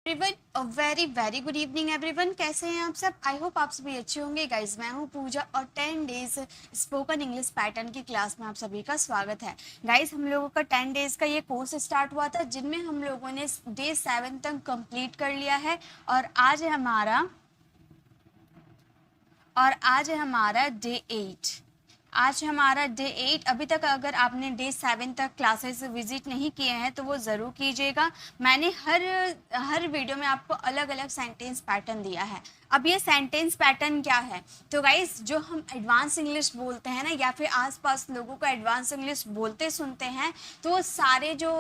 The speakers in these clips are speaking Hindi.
Everyone very very good evening everyone, कैसे हैं आप सब। आई होप आप सभी अच्छे होंगे। गाइज मैं हूं पूजा और 10 डेज स्पोकन इंग्लिश पैटर्न की क्लास में आप सभी का स्वागत है। गाइज हम लोगों का 10 डेज का ये कोर्स स्टार्ट हुआ था, जिनमें हम लोगों ने डे 7 तक कंप्लीट कर लिया है और आज है हमारा डे 8। आज हमारा डे 8। अभी तक अगर आपने डे 7 तक क्लासेस विजिट नहीं किए हैं तो वो ज़रूर कीजिएगा। मैंने हर वीडियो में आपको अलग अलग सेंटेंस पैटर्न दिया है। अब ये सेंटेंस पैटर्न क्या है, तो गाइस जो हम एडवांस इंग्लिश बोलते हैं ना, या फिर आसपास लोगों को एडवांस इंग्लिश बोलते सुनते हैं, तो वो सारे जो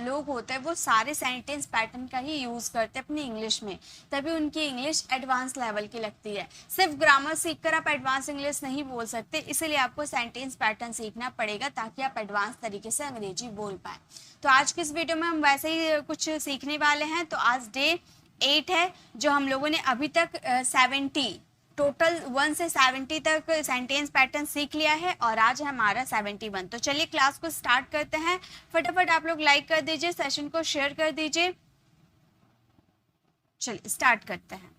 लोग होते हैं वो सारे सेंटेंस पैटर्न का ही यूज़ करते हैं अपनी इंग्लिश में, तभी उनकी इंग्लिश एडवांस लेवल की लगती है। सिर्फ ग्रामर सीखकर आप एडवांस इंग्लिश नहीं बोल सकते, इसलिए आपको सेंटेंस पैटर्न सीखना पड़ेगा ताकि आप एडवांस तरीके से अंग्रेजी बोल पाए। तो आज की इस वीडियो में हम वैसे ही कुछ सीखने वाले हैं। तो आज डे 8 है, जो हम लोगों ने अभी तक 70 टोटल 1 से 70 तक सेंटेंस पैटर्न सीख लिया है और आज है हमारा 71। तो चलिए क्लास को स्टार्ट करते हैं। फटाफट आप लोग लाइक कर दीजिए, सेशन को शेयर कर दीजिए। चलिए स्टार्ट करते हैं।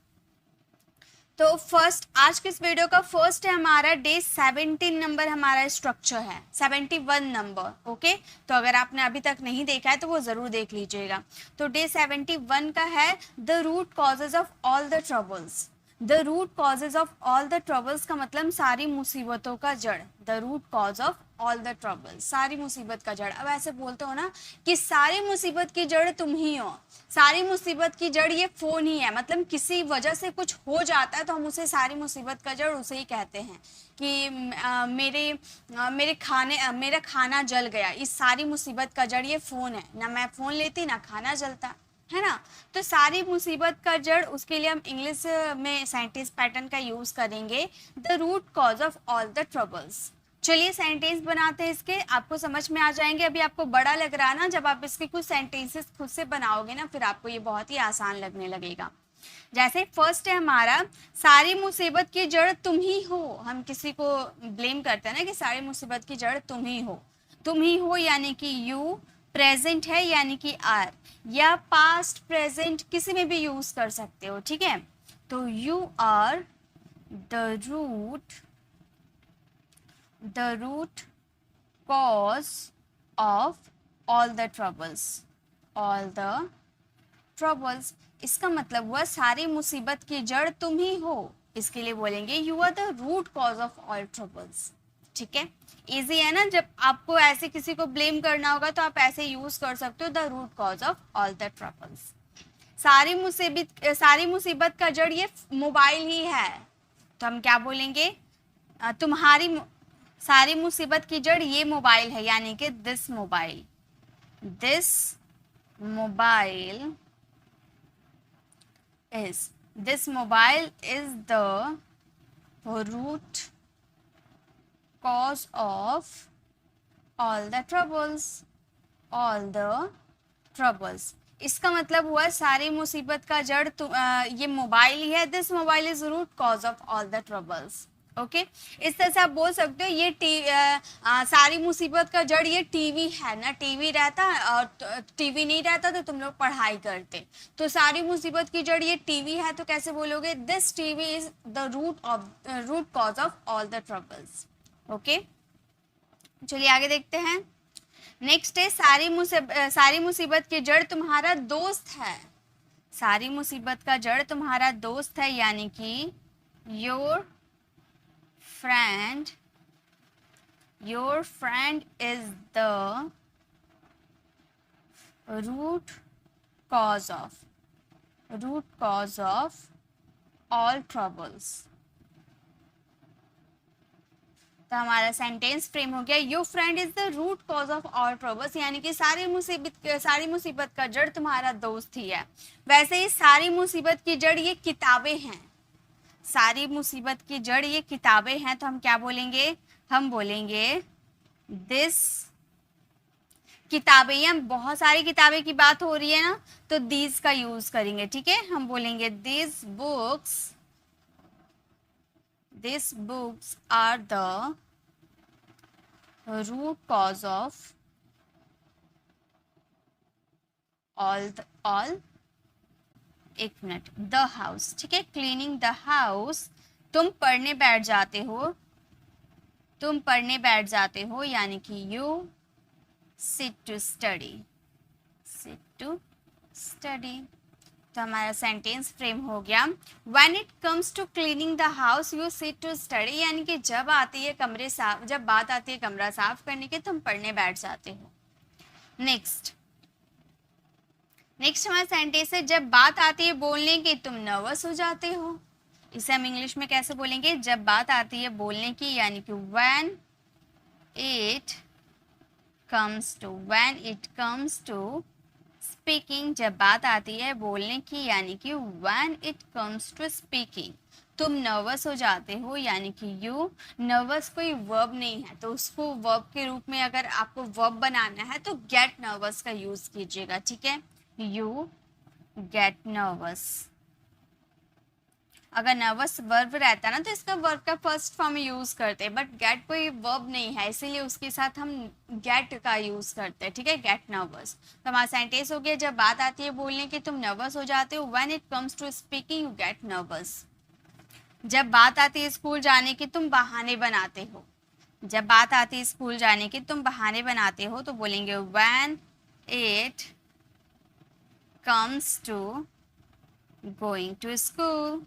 तो फर्स्ट आज के इस वीडियो का फर्स्ट है हमारा डे 17 नंबर हमारा स्ट्रक्चर है, 71 नंबर। ओके, तो अगर आपने अभी तक नहीं देखा है तो वो ज़रूर देख लीजिएगा। तो डे 71 का है the root causes of all the troubles. The root causes of all the troubles का मतलब सारी मुसीबतों का जड़। The root cause of all the troubles, सारी मुसीबत का जड़। अब ऐसे बोलते हो ना कि सारी मुसीबत की जड़ तुम ही हो, सारी मुसीबत की जड़ ये फ़ोन ही है। मतलब किसी वजह से कुछ हो जाता है तो हम उसे सारी मुसीबत का जड़ उसे ही कहते हैं कि मेरा खाना जल गया, इस सारी मुसीबत का जड़ ये फ़ोन है। ना मैं फ़ोन लेती ना खाना जलता, है ना। तो सारी मुसीबत का जड़, उसके लिए हम इंग्लिश में सेंटेंस पैटर्न का यूज़ करेंगे, the root cause of all the troubles. चलिए सेंटेंस बनाते हैं इसके, आपको समझ में आ जाएंगे। अभी आपको बड़ा लग रहा है ना, जब आप इसके कुछ सेंटेंसेस खुद से बनाओगे ना, फिर आपको ये बहुत ही आसान लगने लगेगा। जैसे फर्स्ट है हमारा, सारी मुसीबत की जड़ तुम ही हो। हम किसी को ब्लेम करते हैं ना कि सारी मुसीबत की जड़ तुम ही हो। तुम ही हो यानी कि यू, प्रेजेंट है यानी कि आर, या पास्ट प्रेजेंट किसी में भी यूज कर सकते हो, ठीक है। तो you are the root cause of all the troubles। इसका मतलब हुआ सारी मुसीबत की जड़ तुम ही हो। इसके लिए बोलेंगे you are the root cause of all troubles. ठीक है, इजी है ना। जब आपको ऐसे किसी को ब्लेम करना होगा तो आप ऐसे यूज कर सकते हो, the root cause of all the troubles. सारी मुसीबत का जड़ ये मोबाइल ही है, तो हम क्या बोलेंगे, सारी मुसीबत की जड़ ये मोबाइल है, यानी कि this mobile is the root cause of all the troubles। इसका मतलब हुआ सारी मुसीबत का जड़ ये मोबाइल ही है। This mobile is root cause of all the troubles. Okay, इस तरह से आप बोल सकते हो ये सारी मुसीबत का जड़ ये टीवी है ना। टीवी रहता और टीवी नहीं रहता तो तुम लोग पढ़ाई करते। तो सारी मुसीबत की जड़ ये टीवी है, तो कैसे बोलोगे, this TV is the root cause of all the troubles. Okay, चलिए आगे देखते हैं। नेक्स्ट है सारी मुसीबत की जड़ तुम्हारा दोस्त है। सारी मुसीबत का जड़ तुम्हारा दोस्त है, यानी कि your friend is the root cause of all troubles। तो हमारा सेंटेंस फ्रेम हो गया, your friend is the root cause of all troubles, यानी कि सारी मुसीबत का जड़ तुम्हारा दोस्त ही है। वैसे ही सारी मुसीबत की जड़ ये किताबें हैं। सारी मुसीबत की जड़ ये किताबें हैं, तो हम क्या बोलेंगे, हम बोलेंगे दिस किताबें। या बहुत सारी किताबें की बात हो रही है ना, तो दीज का यूज करेंगे। ठीक है, हम बोलेंगे this books are the root cause of all एक मिनट, द हाउस, ठीक है, क्लीनिंग द हाउस। तुम पढ़ने बैठ जाते हो, तुम पढ़ने बैठ जाते हो, यानी कि you sit to study, sit to study. तो हमारा सेंटेंस फ्रेम हो गया। When it comes to cleaning the house you sit to study, यानी कि जब आती है कमरे साफ, जब बात आती है कमरा साफ करने की, तुम पढ़ने बैठ जाते हो। नेक्स्ट हमारा सेंटेंस है, जब बात आती है बोलने की तुम नर्वस हो जाते हो। इसे हम इंग्लिश में कैसे बोलेंगे, जब बात आती है बोलने की, यानी कि when it comes to speaking, जब बात आती है बोलने की, यानी कि when it comes to speaking, तुम नर्वस हो जाते हो, यानी कि यू, नर्वस कोई वर्ब नहीं है, तो उसको वर्ब के रूप में अगर आपको वर्ब बनाना है तो गेट नर्वस का यूज कीजिएगा, ठीक है, यू गेट नर्वस। अगर नर्वस वर्ब रहता ना तो इसका वर्ब का फर्स्ट फॉर्म यूज करते हैं, बट गेट कोई वर्ब नहीं है, इसीलिए उसके साथ हम गेट का यूज करते हैं, ठीक है, गेट नर्वस। तो हमारा सेंटेंस हो गया, जब बात आती है बोलने की तुम नर्वस हो जाते हो, when it comes to speaking you get nervous. जब बात आती है स्कूल जाने की तुम बहाने बनाते हो, जब बात आती है स्कूल जाने की तुम बहाने बनाते हो, तो बोलेंगे when it comes to going to school,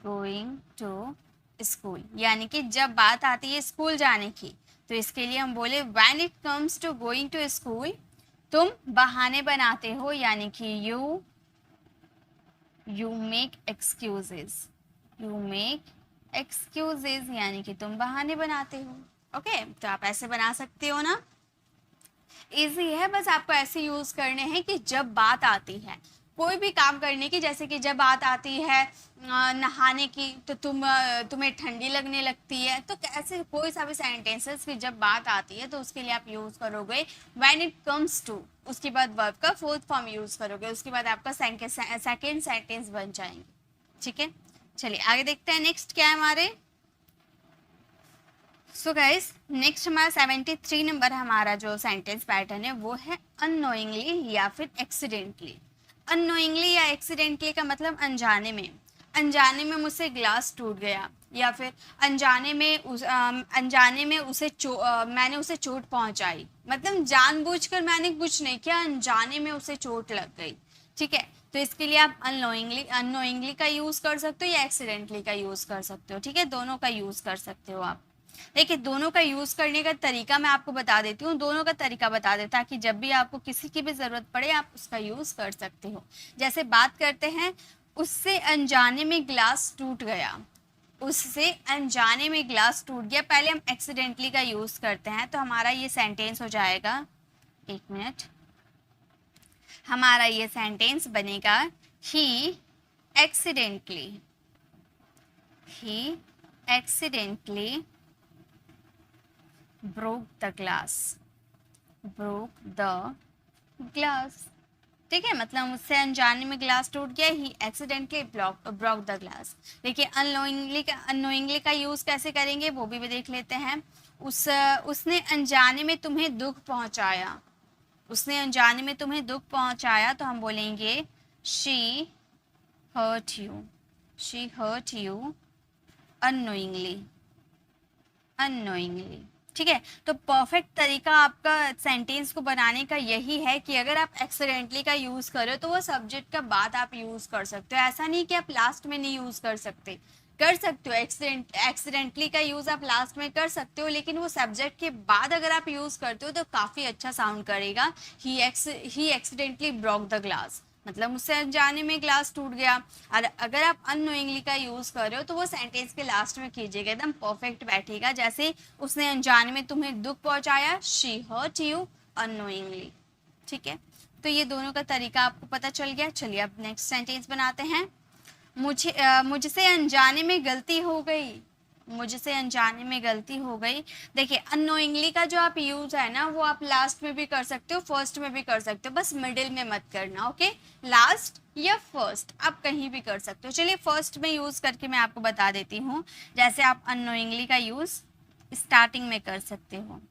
going to school, यानी कि जब बात आती है स्कूल जाने की, तो इसके लिए हम बोले when it comes to going to school तुम बहाने बनाते हो, यानी कि you make excuses, you make excuses, यानी कि तुम बहाने बनाते हो। ओके, तो आप ऐसे बना सकते हो ना, इजी है, बस आपको ऐसे यूज करने हैं कि जब बात आती है कोई भी काम करने की, जैसे कि जब बात आती है नहाने की तो तुम्हें ठंडी लगने लगती है, तो ऐसे कोई सा भी सेंटेंसेस की जब बात आती है तो उसके लिए आप यूज करोगे व्हेन इट कम्स टू, उसके बाद वर्ब का फोर्थ फॉर्म यूज करोगे, उसके बाद आपका सेकेंड सेंटेंस बन जाएंगे, ठीक है। चलिए आगे देखते हैं, नेक्स्ट क्या है हमारे। सो गाइस नेक्स्ट हमारा 73 नंबर हमारा जो सेंटेंस पैटर्न है वो है अननोइंगली या फिर एक्सीडेंटली। अननोइंगली या एक्सीडेंटली का मतलब अनजाने में, अनजाने में मुझसे ग्लास टूट गया, या फिर अनजाने में मैंने उसे चोट पहुंचाई, मतलब जानबूझकर मैंने कुछ नहीं किया, अनजाने में उसे चोट लग गई, ठीक है। तो इसके लिए आप अननोइंगली का यूज कर सकते हो या एक्सीडेंटली का यूज कर सकते हो, ठीक है, दोनों का यूज कर सकते हो आप। देखिए दोनों का यूज करने का तरीका मैं आपको बता देती हूँ, दोनों का तरीका बता देता है कि जब भी आपको किसी की भी जरूरत पड़े आप उसका यूज कर सकते हो। जैसे बात करते हैं, उससे अनजाने में ग्लास टूट गया, उससे अनजाने में ग्लास टूट गया, पहले हम एक्सीडेंटली का यूज करते हैं, तो हमारा ये सेंटेंस हो जाएगा, एक मिनट, हमारा ये सेंटेंस बनेगा ही एक्सीडेंटली broke the glass, ठीक है, मतलब मुझसे अनजाने में ग्लास टूट गया, ही एक्सीडेंटली ब्रोक द ग्लास। देखिए अननोइंगली का यूज कैसे करेंगे वो भी देख लेते हैं। उसने अनजाने में तुम्हें दुख पहुंचाया, उसने अनजाने में तुम्हें दुख पहुंचाया, तो हम बोलेंगे शी हर्ट यू अननोइंगली, ठीक है। तो परफेक्ट तरीका आपका सेंटेंस को बनाने का यही है कि अगर आप एक्सीडेंटली का यूज करो तो वो सब्जेक्ट का बाद आप यूज कर सकते हो, ऐसा नहीं कि आप लास्ट में नहीं यूज कर सकते हो, एक्सीडेंटली का यूज आप लास्ट में कर सकते हो, लेकिन वो सब्जेक्ट के बाद अगर आप यूज करते हो तो काफी अच्छा साउंड करेगा। ही एक्सीडेंटली ब्रोक द ग्लास, मतलब मुझसे अनजाने में ग्लास टूट गया। और अगर आप अननोइंगली का यूज कर रहे हो तो वो सेंटेंस के लास्ट में कीजिएगा, एकदम परफेक्ट बैठेगा। जैसे उसने अनजाने में तुम्हें दुख पहुंचाया, शी हर्ट यू अननोइंगली, ठीक है। तो ये दोनों का तरीका आपको पता चल गया। चलिए अब नेक्स्ट सेंटेंस बनाते हैं। मुझसे अनजाने में गलती हो गई, मुझसे अनजाने में गलती हो गई। देखिए अननोइंगली का जो आप यूज है ना वो आप लास्ट में भी कर सकते हो, फर्स्ट में भी कर सकते हो, बस मिडिल में मत करना, ओके। लास्ट या फर्स्ट आप कहीं भी कर सकते हो। चलिए फर्स्ट में यूज करके मैं आपको बता देती हूँ। जैसे आप अननोइंगली का यूज स्टार्टिंग में कर सकते हो,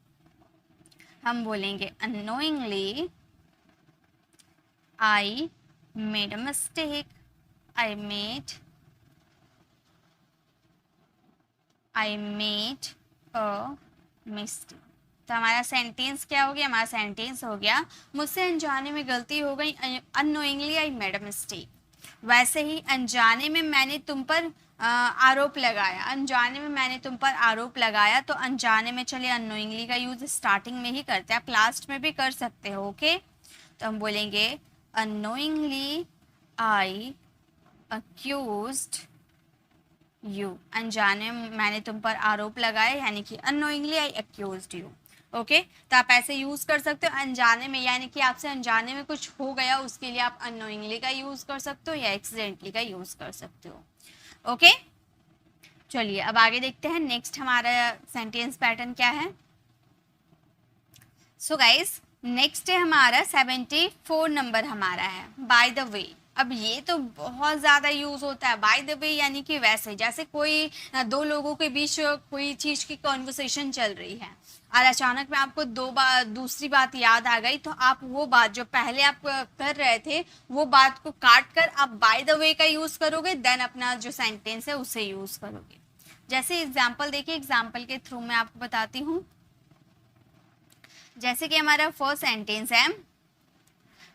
हम बोलेंगे unknowingly I made a mistake, I made a mistake. तो हमारा सेंटेंस क्या हो गया? हमारा सेंटेंस हो गया मुझसे अनजाने में गलती हो गई, unknowingly I made a mistake. वैसे ही अनजाने में मैंने तुम पर आरोप लगाया, अनजाने में मैंने तुम पर आरोप लगाया। तो अनजाने में चलिए अननोइंगली का यूज स्टार्टिंग में ही करते हैं, आप लास्ट में भी कर सकते हो। ओके, तो हम बोलेंगे अननोइंगली आई अक्यूज्ड यू। अनजाने में मैंने तुम पर आरोप लगाया, यानी कि unknowingly I accused you. Okay, तो आप ऐसे यूज कर सकते हो अनजाने में, यानी कि आपसे अनजाने में कुछ हो गया, उसके लिए आप अननोइंगली का यूज कर सकते हो या एक्सीडेंटली का यूज कर सकते हो। ओके, चलिए अब आगे देखते हैं नेक्स्ट हमारा सेंटेंस पैटर्न क्या है। सो गाइस, नेक्स्ट है हमारा 74 नंबर हमारा है बाय द वे। अब ये तो बहुत ज़्यादा यूज़ होता है, बाय द वे यानी कि वैसे, जैसे कोई दो लोगों के बीच कोई चीज़ की कॉन्वर्सेशन चल रही है और अचानक में आपको दूसरी बात याद आ गई, तो आप वो बात जो पहले आप कर रहे थे वो बात को काट कर आप बाय द वे का यूज़ करोगे, देन अपना जो सेंटेंस है उसे यूज़ करोगे। जैसे एग्जाम्पल देखिए, एग्जाम्पल के थ्रू मैं आपको बताती हूँ। जैसे कि हमारा फर्स्ट सेंटेंस है,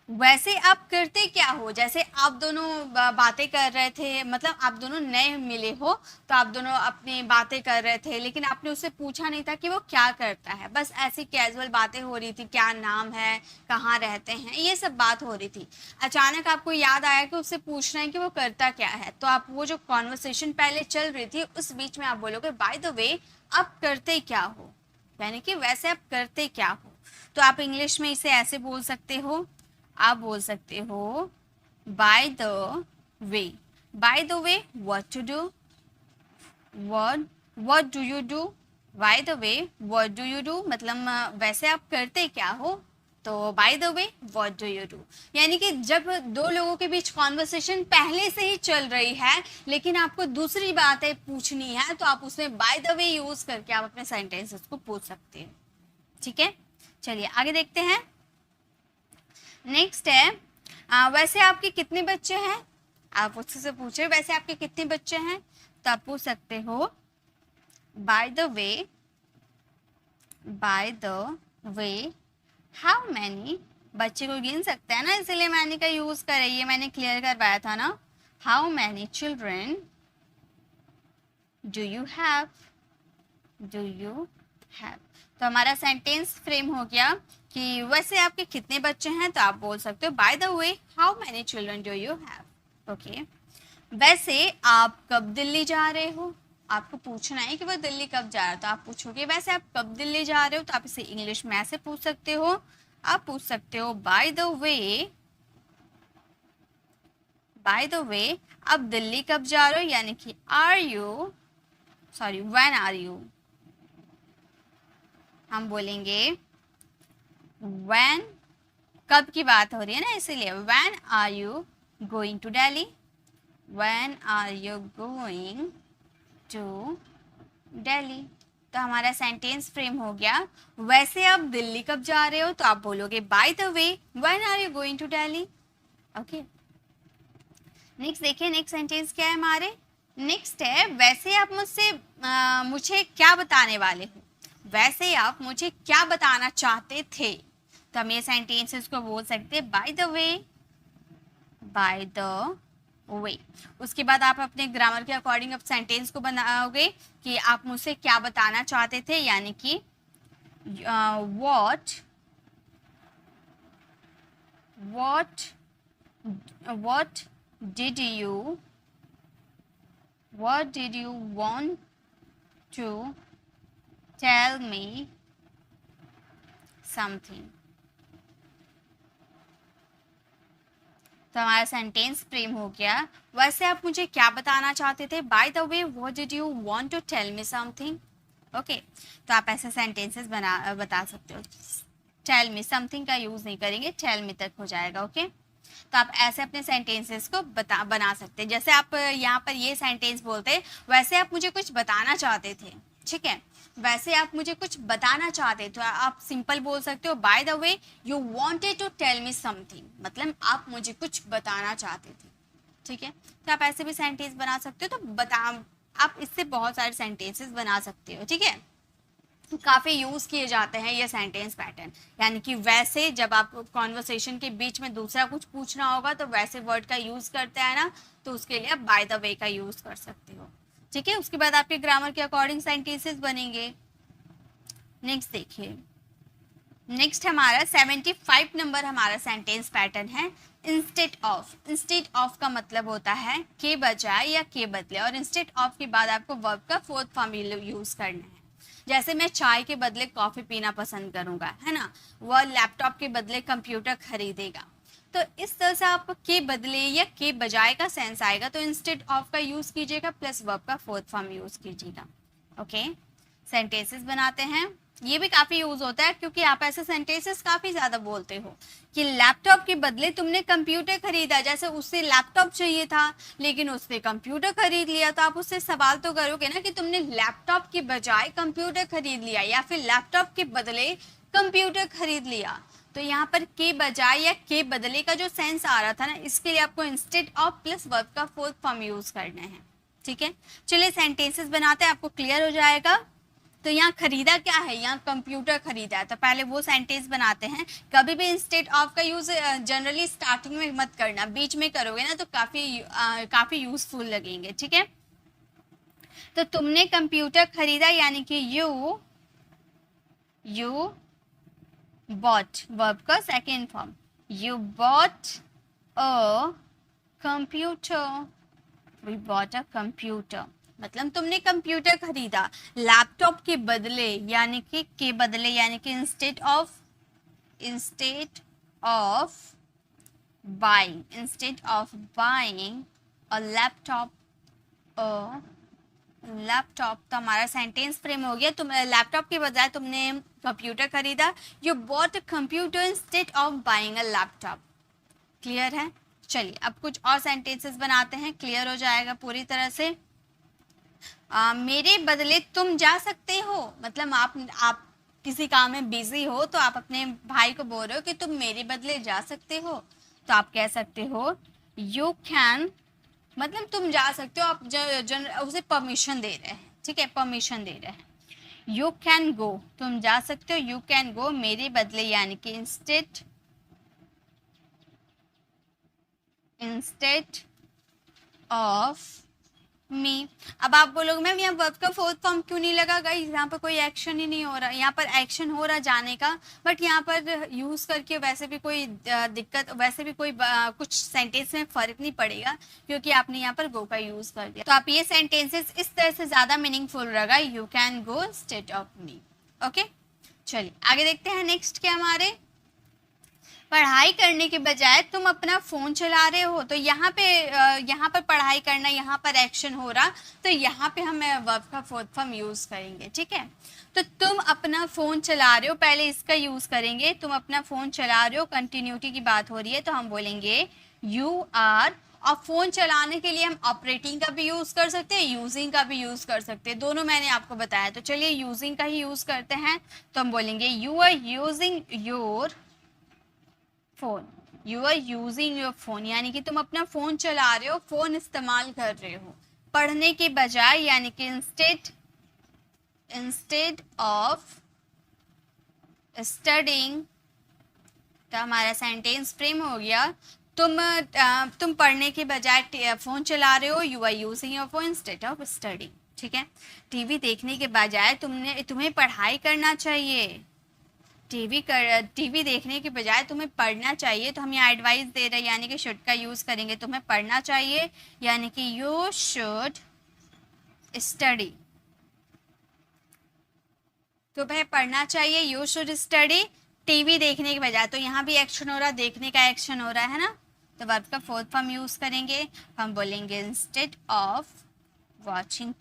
वैसे आप करते क्या हो। जैसे आप दोनों बातें कर रहे थे, मतलब आप दोनों नए मिले हो, तो आप दोनों अपनी बातें कर रहे थे, लेकिन आपने उससे पूछा नहीं था कि वो क्या करता है, बस ऐसी कैजुअल बातें हो रही थी, क्या नाम है, कहाँ रहते हैं, ये सब बात हो रही थी। अचानक आपको याद आया कि उससे पूछना है कि वो करता क्या है, तो आप वो जो कॉन्वर्सेशन पहले चल रही थी उस बीच में आप बोलोगे बाय द वे आप करते क्या हो, यानी कि वैसे आप करते क्या हो। तो आप इंग्लिश में इसे ऐसे बोल सकते हो, आप बोल सकते हो by the way. By the way what to do, what do you do. By the way what do you do मतलब वैसे आप करते क्या हो, तो by the way what do you do. यानी कि जब दो लोगों के बीच कॉन्वर्सेशन पहले से ही चल रही है लेकिन आपको दूसरी बातें पूछनी है, तो आप उसमें बाय द वे यूज करके आप अपने सेंटेंसेस को पूछ सकते हैं। ठीक है, चलिए आगे देखते हैं। नेक्स्ट है वैसे आपके कितने बच्चे हैं। आप उससे पूछे वैसे आपके कितने बच्चे हैं, तो आप पूछ सकते हो by the way how many. बच्चे को गिन सकते हैं ना, इसलिए मैंने का यूज करे, ये मैंने क्लियर करवाया था ना। How many children do you have, तो हमारा सेंटेंस फ्रेम हो गया कि वैसे आपके कितने बच्चे हैं, तो आप बोल सकते हो by the way how many children do you have. Okay, वैसे आप कब दिल्ली जा रहे हो। आपको पूछना है कि वो दिल्ली कब जा रहा है, तो आप पूछोगे वैसे आप कब दिल्ली जा रहे हो, तो आप इसे इंग्लिश में ऐसे पूछ सकते हो। आप पूछ सकते हो बाय द वे आप दिल्ली कब जा रहे हो, यानी कि व्हेन आर यू। हम बोलेंगे व्हेन, कब की बात हो रही है ना, इसीलिए when are you going to Delhi, when are you going to Delhi. तो हमारा सेंटेंस फ्रेम हो गया वैसे आप दिल्ली कब जा रहे हो, तो आप बोलोगे by the way when are you going to Delhi. Okay, next देखिए, नेक्स्ट सेंटेंस क्या है हमारे। नेक्स्ट है वैसे आप मुझे क्या बताने वाले हो। वैसे आप मुझे क्या बताना चाहते थे, तो हम ये सेंटेंसेस को बोल सकते हैं बाय द वे। उसके बाद आप अपने ग्रामर के अकॉर्डिंग अब सेंटेंस को बनाओगे कि आप मुझसे क्या बताना चाहते थे, यानी कि what did you want to tell me something। तो हमारा सेंटेंस फ्रेम हो गया वैसे आप मुझे क्या बताना चाहते थे, by the way what did you want to tell me something. Okay, तो आप ऐसे सेंटेंसेस बता सकते हो। टेल मी समथिंग का यूज नहीं करेंगे, टेल मी तक हो जाएगा। ओके, तो आप ऐसे अपने सेंटेंसेस को बना सकते हैं। जैसे आप यहाँ पर ये सेंटेंस बोलते हैं वैसे आप मुझे कुछ बताना चाहते थे, ठीक है। वैसे आप मुझे कुछ बताना चाहते तो आप सिंपल बोल सकते हो by the way you wanted to tell me something, मतलब आप मुझे कुछ बताना चाहते थे, ठीक है। तो आप ऐसे भी सेंटेंस बना सकते हो। तो बता, आप इससे बहुत सारे सेंटेंसेस बना सकते हो, ठीक है। काफ़ी यूज़ किए जाते हैं ये सेंटेंस पैटर्न, यानी कि वैसे जब आपको कॉन्वर्सेशन के बीच में दूसरा कुछ पूछना होगा तो वैसे वर्ड का यूज़ करते हैं ना, तो उसके लिए आप बाय द वे का यूज़ कर सकते हो, ठीक है। उसके बाद आपके ग्रामर के अकॉर्डिंग सेंटेंसेस बनेंगे। नेक्स्ट देखिए, नेक्स्ट हमारा 75 नंबर हमारा सेंटेंस पैटर्न है इंस्टेड ऑफ। इंस्टेड ऑफ का मतलब होता है के बजाय या के बदले, और इंस्टेड ऑफ के बाद आपको वर्ब का फोर्थ फॉर्म यूज करना है। जैसे मैं चाय के बदले कॉफ़ी पीना पसंद करूंगा, है ना, वह लैपटॉप के बदले कंप्यूटर खरीदेगा। तो इस तरह से आप के बदले या के बजाय का सेंस आएगा तो इंस्टेड ऑफ का यूज कीजिएगा प्लस वर्ब का फोर्थ फॉर्म यूज कीजिएगा। ओके, सेंटेंसेस बनाते हैं। ये भी काफी यूज होता है क्योंकि आप ऐसे सेंटेंसेस काफी ज्यादा बोलते हो कि लैपटॉप के बदले तुमने कंप्यूटर खरीदा। जैसे उससे लैपटॉप चाहिए था लेकिन उसने कंप्यूटर खरीद लिया, तो आप उससे सवाल तो करोगे ना कि तुमने लैपटॉप के बजाय कंप्यूटर खरीद लिया या फिर लैपटॉप के बदले कंप्यूटर खरीद लिया। तो यहाँ पर के बजाय या के बदले का जो सेंस आ रहा था ना, इसके लिए आपको इंस्टेड ऑफ प्लस वर्ब का फोर्थ फॉर्म यूज करना है, ठीक है। चलिए सेंटेंसेस बनाते हैं, आपको क्लियर हो जाएगा। तो यहाँ खरीदा क्या है, यहाँ कंप्यूटर खरीदा है, तो पहले वो सेंटेंस बनाते हैं। कभी भी इंस्टेड ऑफ का यूज जनरली स्टार्टिंग में मत करना, बीच में करोगे ना तो काफी यूजफुल लगेंगे, ठीक है। तो तुमने कंप्यूटर खरीदा यानी कि यू बॉट, वर्ब का second form, you bought a computer, we bought a computer, मतलब तुमने कंप्यूटर खरीदा। लैपटॉप के बदले यानी कि के बदले यानी कि instead of buying a laptop, तो हमारा सेंटेंस फ्रेम हो गया। तुम लैपटॉप के बजाय तुमने कंप्यूटर खरीदा, you bought a computer instead of buying a laptop. Clear है। चलिए अब कुछ और सेंटेंसेस बनाते हैं, क्लियर हो जाएगा पूरी तरह से। मेरे बदले तुम जा सकते हो, मतलब आप किसी काम में बिजी हो तो आप अपने भाई को बोल रहे हो कि तुम मेरे बदले जा सकते हो, तो आप कह सकते हो यू कैन, मतलब तुम जा सकते हो, आप उसे परमिशन दे रहे हैं, ठीक है, परमिशन दे रहे हैं। यू कैन गो, तुम जा सकते हो, यू कैन गो मेरे बदले यानी कि इंस्टेड ऑफ मी। अब आप बोलोगे मैम यहाँ वर्ब का फोर्थ फॉर्म क्यों नहीं लगा, गाइस यहाँ पर कोई एक्शन ही नहीं हो रहा। यहाँ पर एक्शन हो रहा जाने का, बट यहाँ पर यूज करके वैसे भी कोई दिक्कत, वैसे भी कोई कुछ सेंटेंस में फर्क नहीं पड़ेगा क्योंकि आपने यहाँ पर गो का यूज कर दिया। तो आप ये सेंटेंसेस इस तरह से ज्यादा मीनिंगफुल रहेगा, you can go instead of me. Okay, चलिए आगे देखते हैं। नेक्स्ट क्या हमारे, पढ़ाई करने के बजाय तुम अपना फोन चला रहे हो। तो यहाँ पर पढ़ाई करना, यहाँ पर एक्शन हो रहा, तो यहाँ पे हम वर्ब का फोर्थ फॉर्म यूज करेंगे, ठीक है। तो तुम अपना फोन चला रहे हो, पहले इसका यूज करेंगे, तुम अपना फोन चला रहे हो, कंटिन्यूटी की बात हो रही है तो हम बोलेंगे यू आर। और फोन चलाने के लिए हम ऑपरेटिंग का भी यूज कर सकते हैं, यूजिंग का भी यूज कर सकते हैं, दोनों मैंने आपको बताया। तो चलिए यूजिंग का ही यूज करते हैं, तो हम बोलेंगे you are using your phone, you are using your phone, यानी कि तुम अपना फोन चला रहे हो, फोन इस्तेमाल कर रहे हो। पढ़ने के बजाय यानी कि इंस्टेड ऑफ स्टडिंग, तो हमारा सेंटेंस फ्रेम हो गया। तुम पढ़ने के बजाय फोन चला रहे हो, you are using your phone instead of studying, ठीक है। टीवी देखने के बजाय तुम्हें पढ़ाई करना चाहिए, टीवी देखने के बजाय तुम्हें पढ़ना चाहिए। तो हम यहाँ एडवाइस दे रहे हैं यानी कि शुड का यूज करेंगे, तुम्हें पढ़ना चाहिए यानी कि यू शुड स्टडी, तुम्हें पढ़ना चाहिए, यू शुड स्टडी। टीवी देखने के बजाय, तो यहाँ भी एक्शन हो रहा, देखने का एक्शन हो रहा है ना, तो वर्ब का फोर्थ फॉर्म यूज करेंगे, हम बोलेंगे इंस्टेड ऑफ वॉचिंग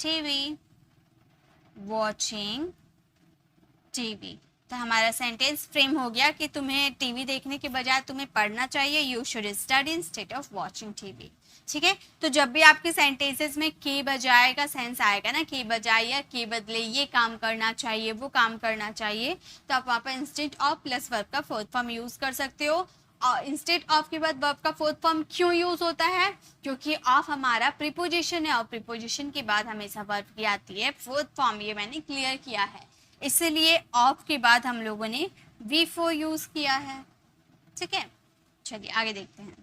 टीवी। तो हमारा सेंटेंस फ्रेम हो गया कि तुम्हें टीवी देखने के बजाय तुम्हें पढ़ना चाहिए, you should study instead of watching TV. ठीक है। तो जब भी आपके सेंटेंसेस में के बजाय का सेंस आएगा ना, के बजाय या के बदले ये काम करना चाहिए, वो काम करना चाहिए, तो आप वहाँ पर इंस्टेड ऑफ प्लस वर्ब का फोर्थ फॉर्म यूज कर सकते हो। और इंस्टेड ऑफ के बाद वर्ब का फोर्थ फॉर्म क्यों यूज होता है? क्योंकि ऑफ हमारा प्रीपोजिशन है और प्रीपोजिशन के बाद हमेशा वर्ब की आती है फोर्थ फॉर्म, ये मैंने क्लियर किया है। इसलिए ऑफ के बाद हम लोगों ने V4 यूज किया है। ठीक है, चलिए आगे देखते हैं।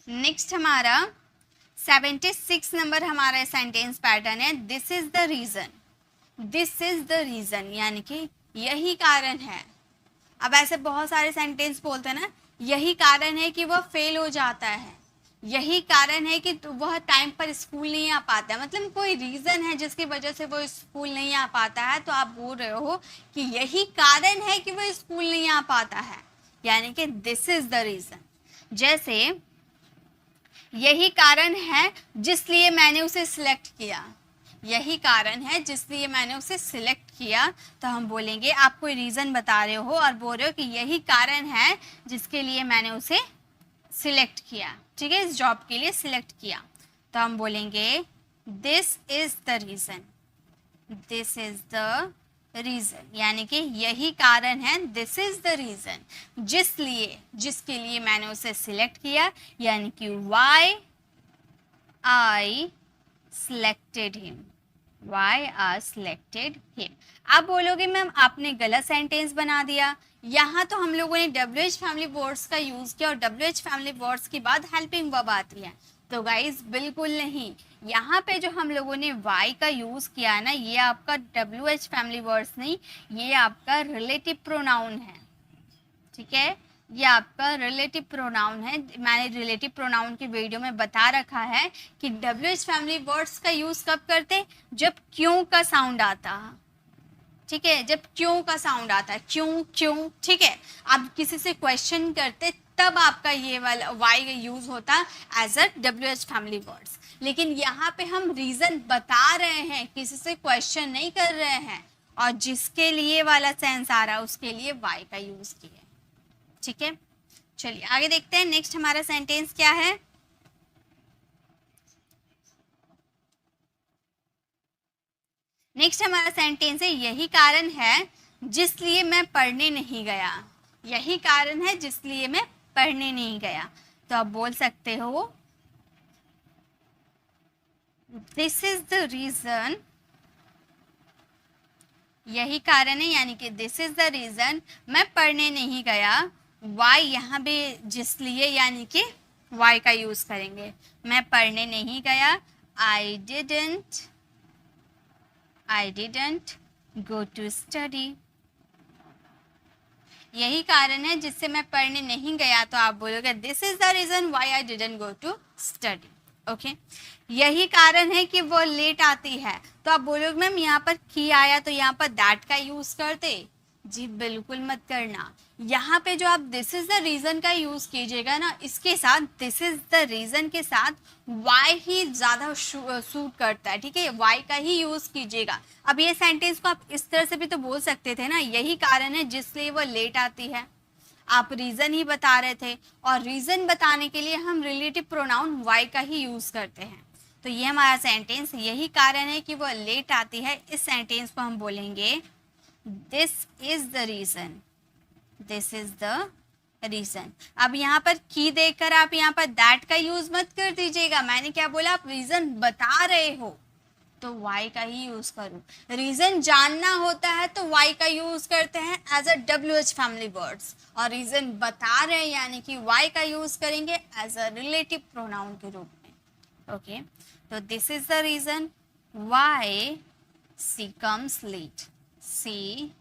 नेक्स्ट हमारा 76 नंबर हमारा सेंटेंस पैटर्न है, this is the reason. This is the reason यानी कि यही कारण है। अब ऐसे बहुत सारे सेंटेंस बोलते हैं ना, यही कारण है कि वह फेल हो जाता है, यही कारण है कि वह टाइम पर स्कूल नहीं आ पाता है, मतलब कोई रीजन है जिसकी वजह से वो स्कूल नहीं आ पाता है, तो आप बोल रहे हो कि यही कारण है कि वह स्कूल नहीं आ पाता है, यानी कि दिस इज द रीजन। जैसे यही कारण है जिसलिए मैंने उसे सिलेक्ट किया, यही कारण है जिसलिए मैंने उसे सिलेक्ट किया, तो हम बोलेंगे आप कोई रीज़न बता रहे हो और बोल रहे हो कि यही कारण है जिसके लिए मैंने उसे सिलेक्ट किया, ठीक है, इस जॉब के लिए सिलेक्ट किया, तो हम बोलेंगे this is the reason. This is the reason यानी कि यही कारण है, दिस इज द रीज़न जिसके लिए मैंने उसे सिलेक्ट किया, यानी कि why I selected him, why I selected him। आप बोलोगे मैम आपने गलत सेंटेंस बना दिया, यहाँ तो हम लोगों ने WH फैमिली वर्ड्स का यूज़ किया और WH फैमिली वर्ड्स के बाद हेल्पिंग वर्ब आती है, तो गाइज बिल्कुल नहीं, यहाँ पे जो हम लोगों ने why का यूज़ किया है ना, ये आपका WH फैमिली वर्ड्स नहीं, ये आपका रिलेटिव प्रोनाउन है। ठीक है, ये आपका रिलेटिव प्रोनाउन है। मैंने रिलेटिव प्रोनाउन की वीडियो में बता रखा है कि WH फैमिली वर्ड्स का यूज़ कब करते, जब क्यों का साउंड आता। ठीक है, जब क्यों का साउंड आता है, क्यों क्यों, ठीक है, आप किसी से क्वेश्चन करते तब आपका ये वाला वाई यूज़ होता as a WH family words. लेकिन यहाँ पे हम रीज़न बता रहे हैं, किसी से क्वेश्चन नहीं कर रहे हैं, और जिसके लिए वाला सेंस आ रहा है उसके लिए वाई का यूज़ किया। ठीक है, चलिए आगे देखते हैं। नेक्स्ट हमारा सेंटेंस क्या है, नेक्स्ट हमारा सेंटेंस है यही कारण है जिसलिए मैं पढ़ने नहीं गया। यही कारण है जिसलिए मैं पढ़ने नहीं गया, तो आप बोल सकते हो दिस इज द रीजन। यही कारण है यानी कि दिस इज द रीजन मैं पढ़ने नहीं गया। वाई यहाँ पे जिसलिए यानी कि वाई का यूज करेंगे, मैं पढ़ने नहीं गया, I didn't go to study. यही कारण है जिससे मैं पढ़ने नहीं गया, तो आप बोलोगे this is the reason why I didn't go to study. Okay, यही कारण है कि वो लेट आती है, तो आप बोलोगे मैम यहाँ पर की आया तो यहाँ पर दैट का यूज करते। जी बिल्कुल मत करना, यहाँ पे जो आप दिस इज द रीजन का यूज कीजिएगा ना, इसके साथ दिस इज द रीजन के साथ वाई ही ज्यादा सूट करता है। ठीक है, वाई का ही यूज कीजिएगा। अब ये सेंटेंस को आप इस तरह से भी तो बोल सकते थे ना, यही कारण है जिसलिए वो लेट आती है, आप रीजन ही बता रहे थे, और रीजन बताने के लिए हम रिलेटिव प्रोनाउन वाई का ही यूज करते हैं। तो ये हमारा सेंटेंस यही कारण है कि वो लेट आती है, इस सेंटेंस को हम बोलेंगे this is the reason. This is the reason. अब यहाँ पर की देकर आप यहाँ पर दैट का यूज मत कर दीजिएगा, मैंने क्या बोला, आप रीजन बता रहे हो तो वाई का ही यूज करो। रीजन जानना होता है तो वाई का यूज करते हैं as a WH family words, और रीजन बता रहे हैं यानी कि वाई का यूज करेंगे एज अ रिलेटिव प्रोनाउन के रूप में। ओके, तो this is the reason why she comes late. She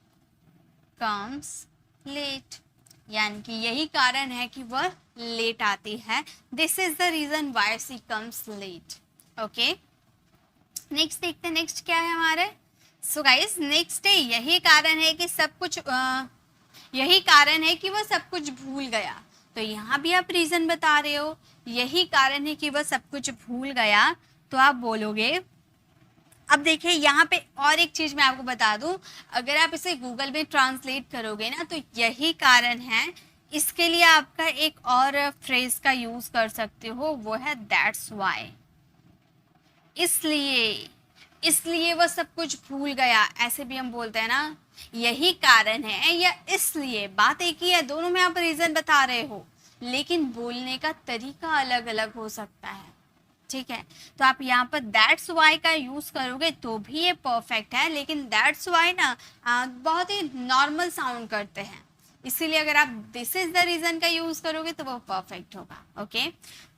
comes late यानी कि यही कारण है कि वह लेट आती है। This is the reason why she comes late. Okay, next देखते हैं, नेक्स्ट क्या है हमारे। सो गाइस नेक्स्ट है यही कारण है कि सब कुछ यही कारण है कि वह सब कुछ भूल गया। तो यहाँ भी आप रीजन बता रहे हो, यही कारण है कि वह सब कुछ भूल गया, तो आप बोलोगे। अब देखिए यहाँ पे और एक चीज मैं आपको बता दूं, अगर आप इसे गूगल में ट्रांसलेट करोगे ना, तो यही कारण है इसके लिए आपका एक और फ्रेज का यूज कर सकते हो, वो है दैट्स वाई। इसलिए वो सब कुछ भूल गया, ऐसे भी हम बोलते हैं ना, यही कारण है या इसलिए, बात एक ही है, दोनों में आप रीजन बता रहे हो, लेकिन बोलने का तरीका अलग अलग हो सकता है। ठीक है, तो आप यहाँ पर दैट्स वाई का यूज करोगे तो भी ये परफेक्ट है, लेकिन दैट्स वाई ना बहुत ही नॉर्मल साउंड करते हैं, इसीलिए अगर आप दिस इज द रीजन का यूज करोगे तो वो परफेक्ट होगा। ओके,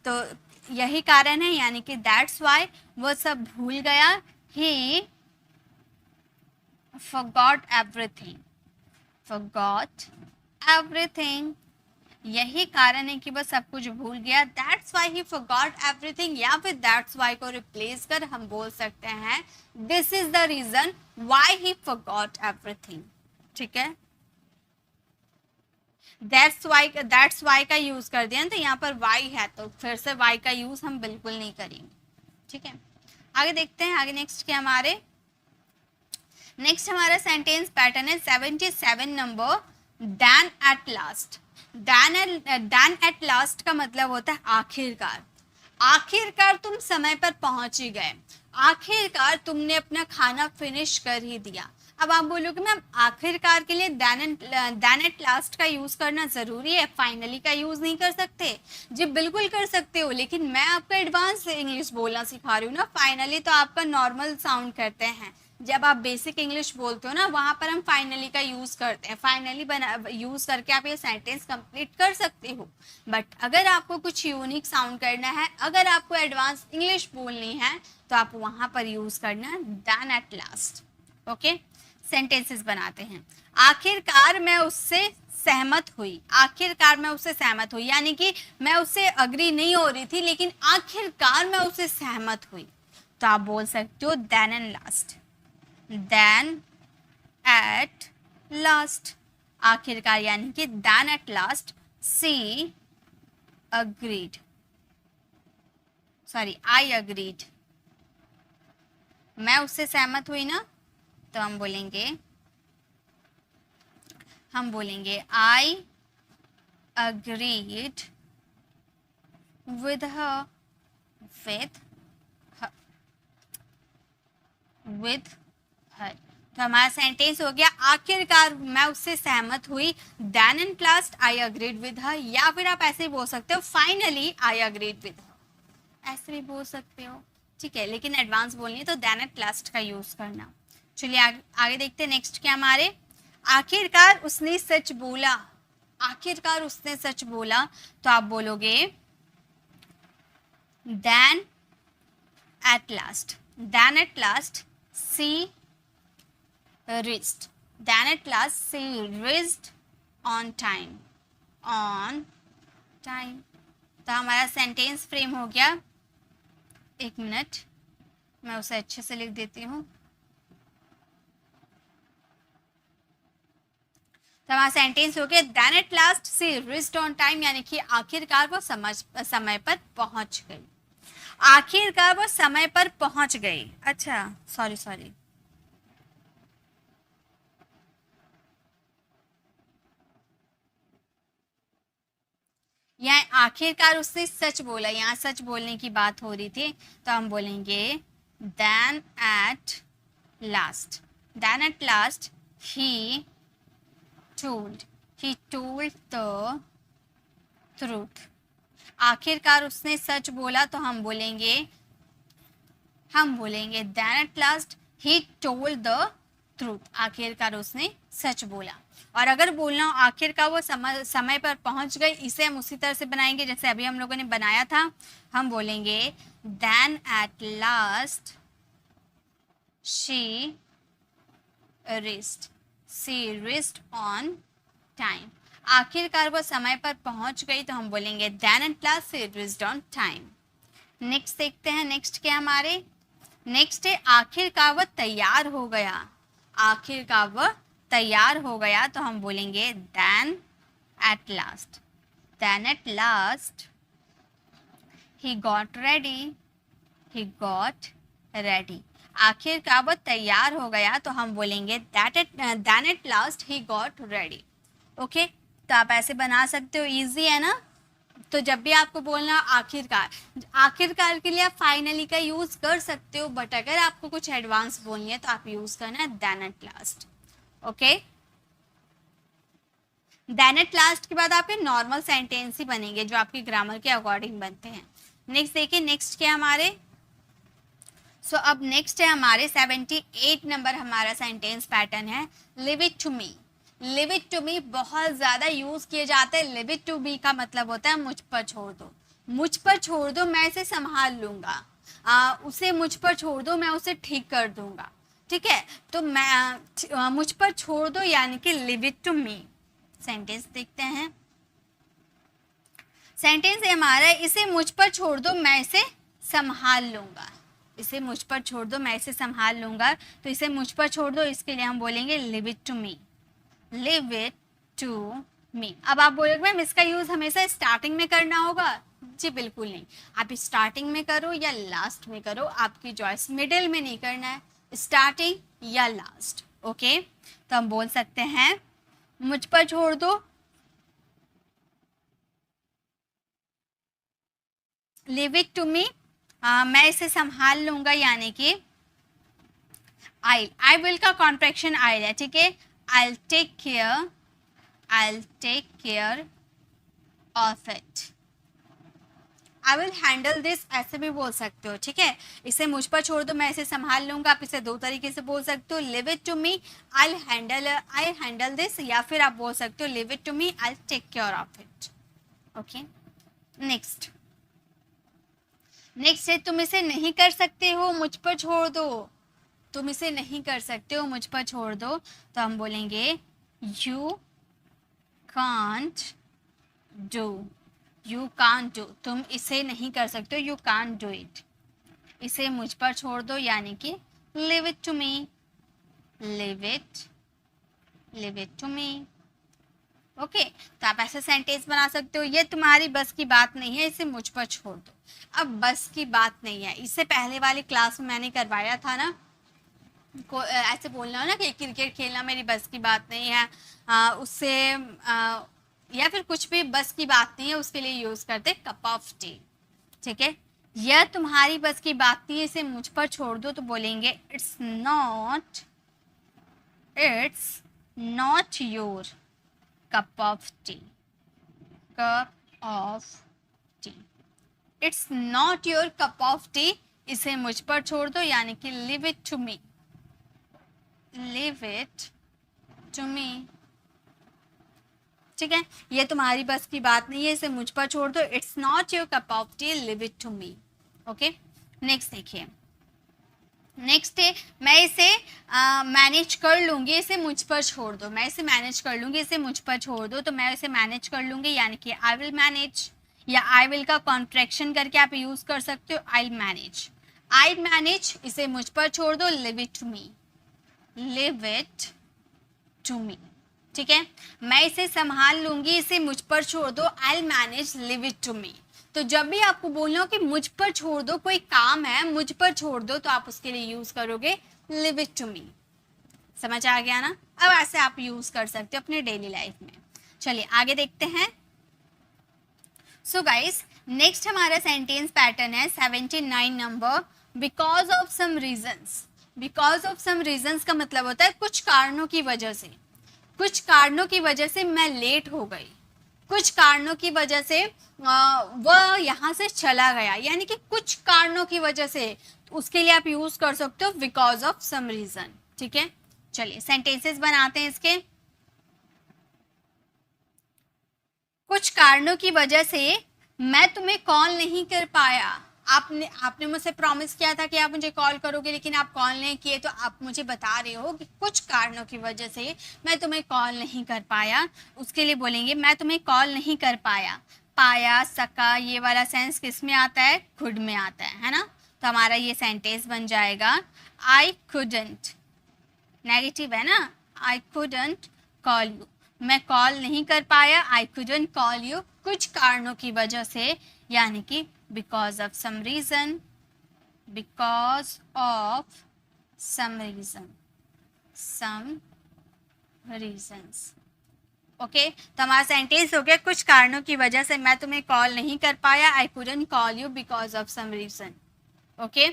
तो यही कारण है, यानी कि दैट्स वाई वो सब भूल गया, ही forgot everything, forgot everything, यही कारण है कि वह सब कुछ भूल गया, that's why he forgot everything, या फिर दैट्स वाई को रिप्लेस कर हम बोल सकते हैं this is the reason why he forgot everything। ठीक है, दैट्स वाई का यूज कर दिया तो यहाँ पर वाई है, तो फिर से वाई का यूज हम बिल्कुल नहीं करेंगे। ठीक है, आगे देखते हैं, आगे नेक्स्ट क्या हमारे, नेक्स्ट हमारा सेंटेंस पैटर्न है 77 number, then at last. Then at last का मतलब होता है आखिरकार, आखिरकार तुम समय पर पहुंच ही गए, आखिरकार तुमने अपना खाना फिनिश कर ही दिया। अब आप बोलोगे मैम आखिरकार के लिए देन एट लास्ट का यूज करना जरूरी है, फाइनली का यूज नहीं कर सकते? जी बिल्कुल कर सकते हो, लेकिन मैं आपका एडवांस इंग्लिश बोलना सिखा रही हूँ ना, फाइनली तो आपका नॉर्मल साउंड करते हैं, जब आप बेसिक इंग्लिश बोलते हो ना वहां पर हम फाइनली का यूज करते हैं, फाइनली यूज करके आप ये सेंटेंस कंप्लीट कर सकते हो। बट अगर आपको कुछ यूनिक साउंड करना है, अगर आपको एडवांस इंग्लिश बोलनी है, तो आप वहां पर यूज करना then at last. Okay, sentences बनाते हैं, आखिरकार मैं उससे सहमत हुई, आखिरकार मैं उससे सहमत हुई, यानी कि मैं उससे अग्री नहीं हो रही थी, लेकिन आखिरकार मैं उससे सहमत हुई, तो आप बोल सकते हो then and last, then at last, आखिरकार यानी कि then at last she agreed, sorry I agreed, मैं उससे सहमत हुई ना, तो हम बोलेंगे I agreed with her, with her, तो हमारा सेंटेंस हो गया आखिरकार मैं उससे सहमत हुई, then and last I agreed with her, या फिर आप ऐसे ही बोल सकते हो finally I agreed with her, ऐसे भी बोल सकते हो। ठीक है, लेकिन एडवांस बोलनी है तो देन एट लास्ट का यूज करना। चलिए आगे देखते हैं, नेक्स्ट क्या हमारे, आखिरकार उसने सच बोला, आखिरकार उसने सच बोला, तो आप बोलोगे then at last, then at last she reached, then at last she reached on time, on time, तो हमारा सेंटेंस फ्रेम हो गया, एक मिनट मैं उसे अच्छे से लिख देती हूँ, तो हमारा सेंटेंस हो गया then at last she reached on time, यानी कि आखिरकार वो समय पर पहुंच गई, आखिरकार वो समय पर पहुंच गई। अच्छा सॉरी, यहाँ आखिरकार उसने सच बोला, यहाँ सच बोलने की बात हो रही थी, तो हम बोलेंगे then at last, then at last he told the truth, आखिरकार उसने सच बोला, तो हम बोलेंगे then at last he told the truth, आखिरकार उसने सच बोला। और अगर बोलना हो आखिरकार वो समय पर पहुंच गई, इसे हम उसी तरह से बनाएंगे जैसे अभी हम लोगों ने बनाया था, हम बोलेंगे then at last she reached on time, आखिरकार वो समय पर पहुंच गई, तो हम बोलेंगे then at last she reached on time. Next देखते हैं, नेक्स्ट क्या हमारे, नेक्स्ट है आखिरकार वह तैयार हो गया, आखिरकार वह तैयार हो गया, तो हम बोलेंगे then at last he got ready, आखिरकार वह तैयार हो गया, तो हम बोलेंगे then at last he got ready. Okay, तो आप ऐसे बना सकते हो, इजी है ना। तो जब भी आपको बोलना आखिरकार, आखिरकार के लिए आप फाइनली का यूज कर सकते हो, बट अगर आपको कुछ एडवांस बोलनी है तो आप यूज करना है then at last. Okay, then at last के बाद आपके नॉर्मल सेंटेंस ही बनेंगे जो आपके ग्रामर के अकॉर्डिंग बनते हैं। नेक्स्ट देखिए, नेक्स्ट क्या हमारे, अब नेक्स्ट है हमारे 78 नंबर हमारा सेंटेंस पैटर्न है, leave it to me. Leave it to me बहुत ज़्यादा यूज़ किए जाते हैं। लिव इट टू मी का मतलब होता है मुझ पर छोड़ दो, मुझ पर छोड़ दो, मैं इसे संभाल लूँगा, उसे मुझ पर छोड़ दो, मैं उसे ठीक कर दूँगा। ठीक है, तो मैं मुझ पर छोड़ दो यानी कि leave it to me. Sentence देखते हैं, सेंटेंस है हमारा, इसे मुझ पर छोड़ दो, मैं इसे संभाल लूँगा। इसे मुझ पर छोड़ दो, मैं इसे संभाल लूँगा। तो इसे मुझ पर छोड़ दो, इसके लिए हम बोलेंगे leave it to me. Leave it to me. अब आप बोलोगे मैम इसका यूज़ हमेशा स्टार्टिंग में करना होगा? जी बिल्कुल नहीं, आप स्टार्टिंग में करो या लास्ट में करो, आपकी चॉइस। मिडिल में नहीं करना है, स्टार्टिंग या लास्ट। ओके, तो हम बोल सकते हैं मुझ पर छोड़ दो, लिव इट टू मी, मैं इसे संभाल लूंगा यानी कि आई विल का कॉन्ट्रैक्शन आई है। ठीक है, I take care of it, I will handle this, ऐसे भी बोल सकते हो। ठीक है, इसे मुझ पर छोड़ दो, मैं इसे संभाल लूंगा। आप इसे दो तरीके से बोल सकते हो, leave it to me, I handle this, या फिर आप बोल सकते हो leave it to me, I take care of it. Okay, next है, तुम इसे नहीं कर सकते हो, मुझ पर छोड़ दो। तुम इसे नहीं कर सकते हो, मुझ पर छोड़ दो, तो हम बोलेंगे you can't do. You can't do, तुम इसे नहीं कर सकते हो, यू कांट डू इट। इसे मुझ पर छोड़ दो यानी कि leave it to me, leave it to me. Okay, तो आप ऐसे सेंटेंस बना सकते हो, ये तुम्हारी बस की बात नहीं है, इसे मुझ पर छोड़ दो। अब बस की बात नहीं है, इससे पहले वाली क्लास में मैंने करवाया था ना, ऐसे बोलना हो ना कि क्रिकेट खेलना मेरी बस की बात नहीं है, उससे या फिर कुछ भी बस की बात नहीं है, उसके लिए यूज़ करते कप ऑफ टी। ठीक है, यह तुम्हारी बस की बात नहीं है, इसे मुझ पर छोड़ दो, तो बोलेंगे it's not your cup of tea, it's not your cup of tea, इसे मुझ पर छोड़ दो यानी कि leave it to me, ठीक है, ये तुम्हारी बस की बात नहीं है, इसे मुझ पर छोड़ दो, it's not your cup of tea, leave it to me। Okay, next देखिए, नेक्स्ट है, मैं इसे मैनेज कर लूँगी, इसे मुझ पर छोड़ दो। मैं इसे मैनेज कर लूँगी, इसे मुझ पर छोड़ दो, तो मैं इसे मैनेज कर लूँगी यानी कि आई विल मैनेज, या आई विल का कॉन्ट्रैक्शन करके आप यूज़ कर सकते हो, आई मैनेज, इसे मुझ पर छोड़ दो, लिव इट टू मी। ठीक है, मैं इसे संभाल लूँगी, इसे मुझ पर छोड़ दो, I manage, leave it to me. तो जब भी आपको बोलना हो कि मुझ पर छोड़ दो, कोई काम है मुझ पर छोड़ दो, तो आप उसके लिए यूज करोगे लिव इट टू मी। समझ आ गया ना? अब ऐसे आप यूज कर सकते हो अपने डेली लाइफ में। चलिए आगे देखते हैं। सो गाइस, नेक्स्ट हमारा सेंटेंस पैटर्न है 79 number, because of some reasons. Because of some reasons का मतलब होता है कुछ कारणों की वजह से, कुछ कारणों की वजह से मैं लेट हो गई, कुछ कारणों की वजह से वह यहाँ से चला गया, यानी कि कुछ कारणों की वजह से, उसके लिए आप यूज कर सकते हो बिकॉज ऑफ सम रीजन। ठीक है, चलिए सेंटेंसेस बनाते हैं इसके। कुछ कारणों की वजह से मैं तुम्हें कॉल नहीं कर पाया। आपने मुझसे प्रॉमिस किया था कि आप मुझे कॉल करोगे, लेकिन आप कॉल नहीं किए, तो आप मुझे बता रहे हो कि कुछ कारणों की वजह से मैं तुम्हें कॉल नहीं कर पाया। उसके लिए बोलेंगे मैं तुम्हें कॉल नहीं कर पाया। पाया, सका, ये वाला सेंस किस में आता है? कुड में आता है ना? तो हमारा ये सेंटेंस बन जाएगा आई कुडंट, नेगेटिव है ना, आई कुडंट कॉल यू, मैं कॉल नहीं कर पाया, आई कुडंट कॉल यू, कुछ कारणों की वजह से, यानी कि because of some reason, because of some reason, some reasons. Okay तो हमारा सेंटेंस हो गया कुछ कारणों की वजह से मैं तुम्हें कॉल नहीं कर पाया, I couldn't call you because of some reason. Okay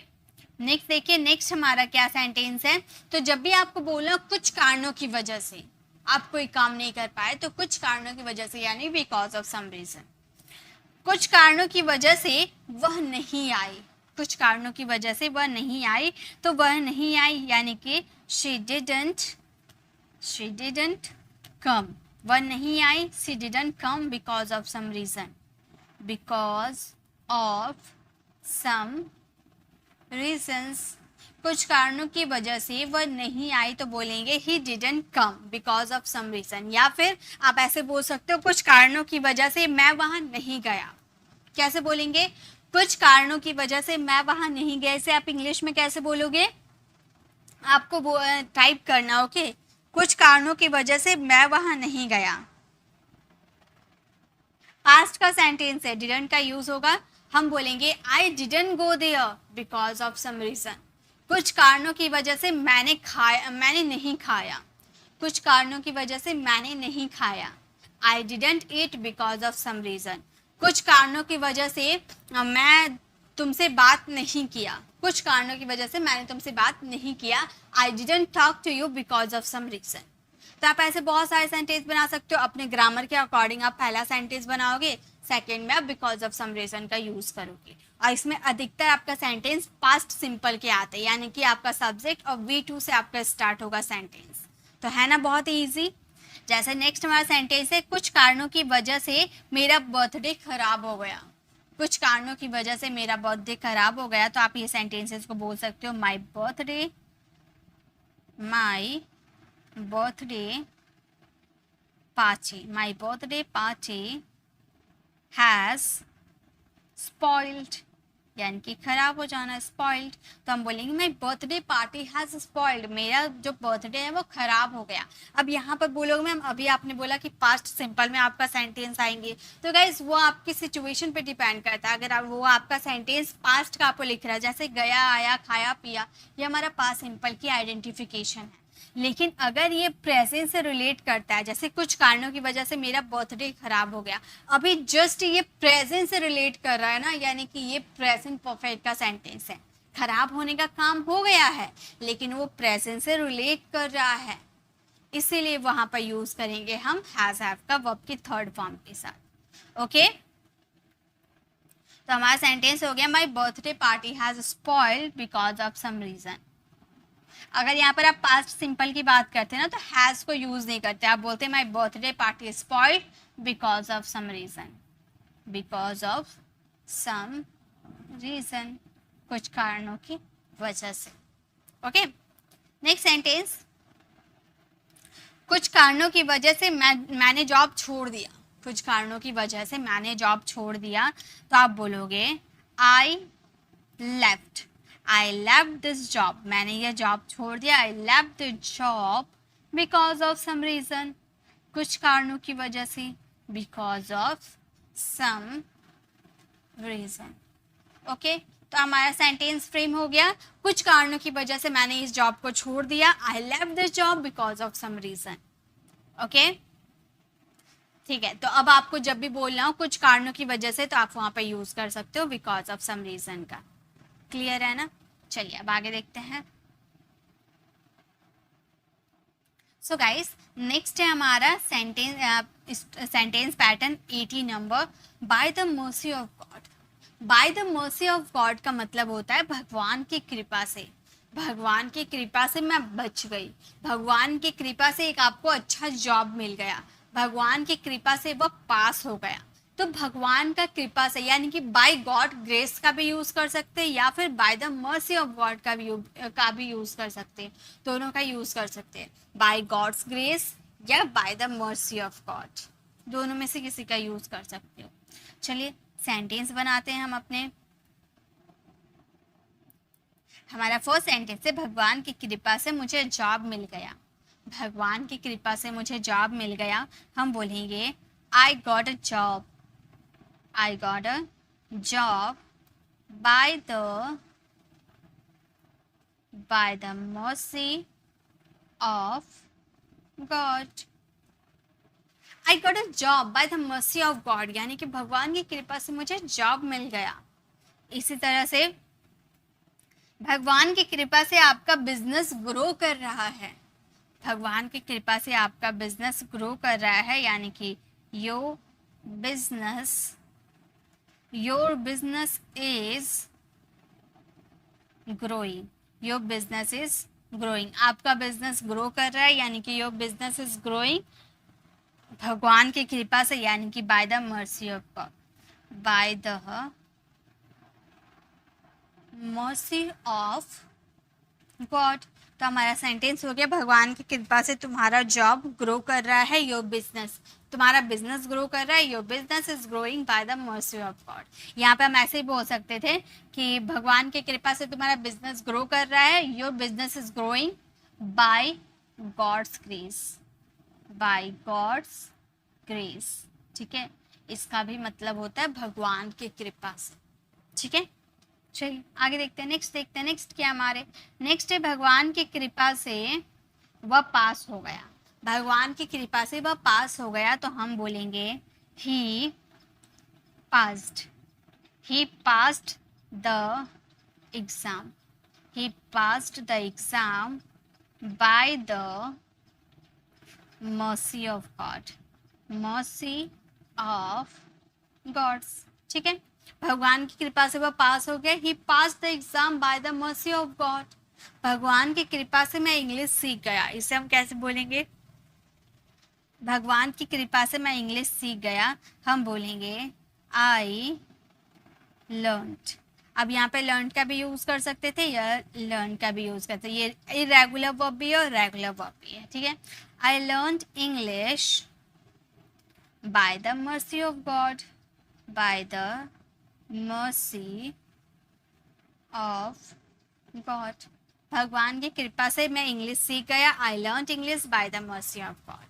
next देखिए, नेक्स्ट हमारा क्या सेंटेंस है। तो जब भी आपको बोलना कुछ कारणों की वजह से आप कोई काम नहीं कर पाए, तो कुछ कारणों की वजह से यानी बिकॉज ऑफ सम रीजन। कुछ कारणों की वजह से वह नहीं आई, कुछ कारणों की वजह से वह नहीं आई, तो वह नहीं आई यानी कि शी डिडंट कम। वह नहीं आई, she didn't come because of some reason, because of some reasons. कुछ कारणों की वजह से वह नहीं आई तो बोलेंगे he didn't come because of some reason. या फिर आप ऐसे बोल सकते हो कुछ कारणों की वजह से मैं वहां नहीं गया। कैसे बोलेंगे? कुछ कारणों की वजह से मैं वहां नहीं गया। इसे आप इंग्लिश में कैसे बोलोगे? आपको टाइप करना, ओके। कुछ कारणों की वजह से मैं वहां नहीं गया। पास्ट का सेंटेंस है, डिडंट का यूज होगा, हम बोलेंगे I didn't go there because of some reason. कुछ कारणों की वजह से मैंने नहीं खाया। कुछ कारणों की वजह से मैंने नहीं खाया। I didn't eat because of some reason. कुछ कारणों की वजह से मैं तुमसे बात नहीं किया। कुछ कारणों की वजह से मैंने तुमसे बात नहीं किया। I didn't talk to you because of some reason. तो आप ऐसे बहुत सारे सेंटेंस बना सकते हो अपने ग्रामर के अकॉर्डिंग। आप पहला सेंटेंस बनाओगे, सेकंड में आप बिकॉज ऑफ सम रीजन का यूज करोगे। और इसमें अधिकतर आपका सेंटेंस पास्ट सिंपल के आते हैं, यानी कि आपका सब्जेक्ट और V2 से आपका स्टार्ट होगा सेंटेंस। तो है ना बहुत ईजी। जैसे नेक्स्ट हमारा सेंटेंस है कुछ कारणों की वजह से मेरा बर्थडे खराब हो गया। कुछ कारणों की वजह से मेरा बर्थडे खराब हो गया, तो आप ये सेंटेंसेस को बोल सकते हो my birthday party has spoiled, यानी कि खराब हो जाना, स्पॉइल्ड। तो हम बोलेंगे माई बर्थडे पार्टी हैज स्पॉइल्ड, मेरा जो बर्थडे है वो खराब हो गया। अब यहाँ पर बोलोगे मैम अभी आपने बोला कि पास्ट सिंपल में आपका सेंटेंस आएंगे, तो गाइज वो आपकी सिचुएशन पे डिपेंड करता है। अगर वो आपका सेंटेंस पास्ट का आपको लिख रहा है, जैसे गया, आया, खाया, पिया, ये हमारा पास्ट सिंपल की आइडेंटिफिकेशन है। लेकिन अगर ये प्रेजेंट से रिलेट करता है, जैसे कुछ कारणों की वजह से मेरा बर्थडे खराब हो गया, अभी जस्ट ये प्रेजेंट से रिलेट कर रहा है ना, यानी कि ये प्रेजेंट परफेक्ट का सेंटेंस है। खराब होने का काम हो गया है लेकिन वो प्रेजेंट से रिलेट कर रहा है, इसीलिए वहां पर यूज करेंगे हम हैज हैव का वर्ब की थर्ड फॉर्म के साथ। ओके तो हमारा सेंटेंस हो गया my birthday party has spoiled because of some reason. अगर यहाँ पर आप पास्ट सिंपल की बात करते हैं ना, तो हैज को यूज नहीं करते, आप बोलते हैं my birthday party spoiled because of some reason, because of some reason, कुछ कारणों की वजह से। ओके नेक्स्ट सेंटेंस, कुछ कारणों की वजह से मैंने जॉब छोड़ दिया। कुछ कारणों की वजह से मैंने जॉब छोड़ दिया, तो आप बोलोगे आई लेफ्ट दिस जॉब, मैंने यह जॉब छोड़ दिया। I left the job because of some reason, कुछ कारणों की वजह से, because of some reason. Okay तो हमारा सेंटेंस फ्रेम हो गया, कुछ कारणों की वजह से मैंने इस जॉब को छोड़ दिया। I left this job because of some reason. Okay ठीक है, तो अब आपको जब भी बोलना हो कुछ कारणों की वजह से, तो आप वहां पर यूज कर सकते हो बिकॉज ऑफ सम रीजन का। क्लियर है ना? चलिए अब आगे देखते हैं। सो गाइस नेक्स्ट है हमारा sentence pattern 80 number, bye the mercy of God. Bye the mercy of God का मतलब होता है भगवान की कृपा से। भगवान की कृपा से मैं बच गई, भगवान की कृपा से एक आपको अच्छा जॉब मिल गया, भगवान की कृपा से वो पास हो गया। तो भगवान का कृपा से यानी कि बाय गॉड ग्रेस का भी यूज कर सकते हैं, या फिर bye the mercy of God का भी यूज कर सकते हैं, दोनों का यूज कर सकते हैं। बाय गॉड्स ग्रेस या bye the mercy of God, दोनों में से किसी का यूज कर सकते हो। चलिए सेंटेंस बनाते हैं हम अपने। हमारा फर्स्ट सेंटेंस है भगवान की कृपा से मुझे जॉब मिल गया। भगवान की कृपा से मुझे जॉब मिल गया, हम बोलेंगे I got a job, I got a job by the mercy of God। I got a job by the mercy of God, यानी कि भगवान की कृपा से मुझे जॉब मिल गया। इसी तरह से भगवान की कृपा से आपका बिजनेस ग्रो कर रहा है, भगवान की कृपा से आपका बिजनेस ग्रो कर रहा है, यानी कि your business is growing, your business is growing, आपका बिजनेस ग्रो कर रहा है, यानी कि योर बिजनेस इज ग्रोइंग भगवान की कृपा से, यानी कि bye the mercy of God, bye the mercy of God. तो हमारा सेंटेंस हो गया भगवान की कृपा से तुम्हारा जॉब ग्रो कर रहा है, योर बिजनेस, तुम्हारा बिजनेस ग्रो कर रहा है, your business is growing bye the mercy of God. यहाँ पे हम ऐसे ही बोल सकते थे कि भगवान की कृपा से तुम्हारा बिजनेस ग्रो कर रहा है, your business is growing by God's grace, by God's grace. ठीक है, इसका भी मतलब होता है भगवान की कृपा से। ठीक है, चलिए आगे देखते हैं, नेक्स्ट देखते हैं, नेक्स्ट क्या हमारे, नेक्स्ट है भगवान की कृपा से वह पास हो गया, भगवान की कृपा से वह पास हो गया, तो हम बोलेंगे he passed, he passed the exam, he passed the exam by the mercy of God, mercy of Gods. ठीक है, भगवान की कृपा से वह पास हो गया, he pass the exam by the mercy of God, भगवान की कृपा से मैं इंग्लिश सीख गया, इसे हम कैसे बोलेंगे, भगवान की कृपा से मैं इंग्लिश सीख गया, हम बोलेंगे आई लर्नड। अब यहाँ पे लर्न का भी यूज कर सकते थे या लर्न का भी यूज करते, ये इरेगुलर वर्ब भी है और रेगुलर वर्ब भी है। ठीक है, I learned English by the mercy of God, bye the mercy of God, भगवान की कृपा से मैं इंग्लिश सीख गया, I learn English by the mercy of God.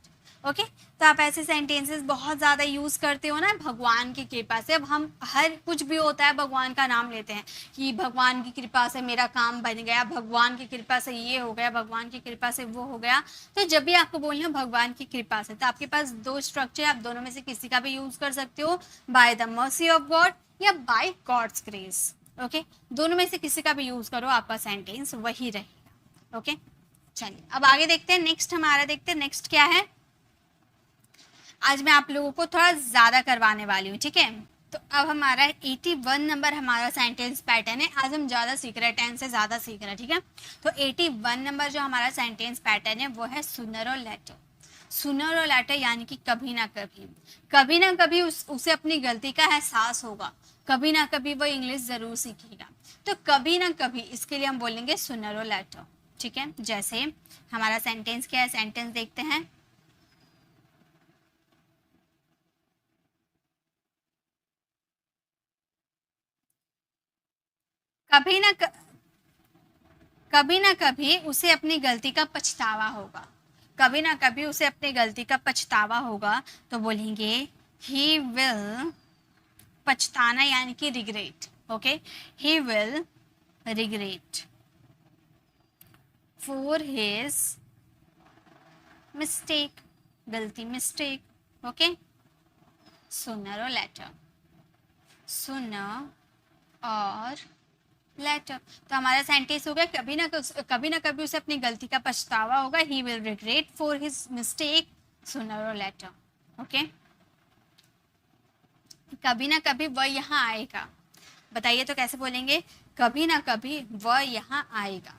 Okay, तो आप ऐसे सेंटेंसेस बहुत ज़्यादा यूज़ करते हो ना भगवान की कृपा से। अब हम हर कुछ भी होता है भगवान का नाम लेते हैं कि भगवान की कृपा से मेरा काम बन गया, भगवान की कृपा से ये हो गया, भगवान की कृपा से वो हो गया। तो जब भी आपको बोलना भगवान की कृपा से, तो आपके पास दो स्ट्रक्चर, आप दोनों में से किसी का भी यूज़ कर सकते हो, by the mercy of God या बाय गॉड्स ग्रेस। ओके, दोनों में से किसी का भी यूज़ करो, आपका सेंटेंस वही रहेगा। ओके, चलिए अब आगे देखते हैं, नेक्स्ट हमारा देखते हैं, नेक्स्ट क्या है। आज मैं आप लोगों को थोड़ा ज़्यादा करवाने वाली हूँ। ठीक है, तो अब हमारा 81 नंबर हमारा सेंटेंस पैटर्न है। आज हम ज़्यादा सीख रहे हैं, 10 से ज़्यादा सीख रहे हैं। ठीक है, तो 81 नंबर जो हमारा सेंटेंस पैटर्न है वो है sooner or letter. Sooner or letter यानी कि कभी ना कभी, कभी ना कभी उसे अपनी गलती का एहसास होगा, कभी ना कभी वो इंग्लिश ज़रूर सीखेगा। तो कभी ना कभी इसके लिए हम बोलेंगे सूनर और लेटर। ठीक है, जैसे हमारा सेंटेंस क्या है, सेंटेंस देखते हैं। कभी ना कभी उसे अपनी गलती का पछतावा होगा, कभी ना कभी उसे अपनी गलती का पछतावा होगा, तो बोलेंगे ही विल, पछताना यानी कि regret. Okay, he will regret for his mistake, गलती mistake. Okay, sooner or letter, sooner or letter. तो हमारा सेंटेंस हो गया कभी ना कभी उसे अपनी गलती का पछतावा होगा, he will regret for his mistake sooner or later. Okay, कभी ना कभी वह यहाँ आएगा, बताइए तो कैसे बोलेंगे, कभी ना कभी वह यहाँ आएगा,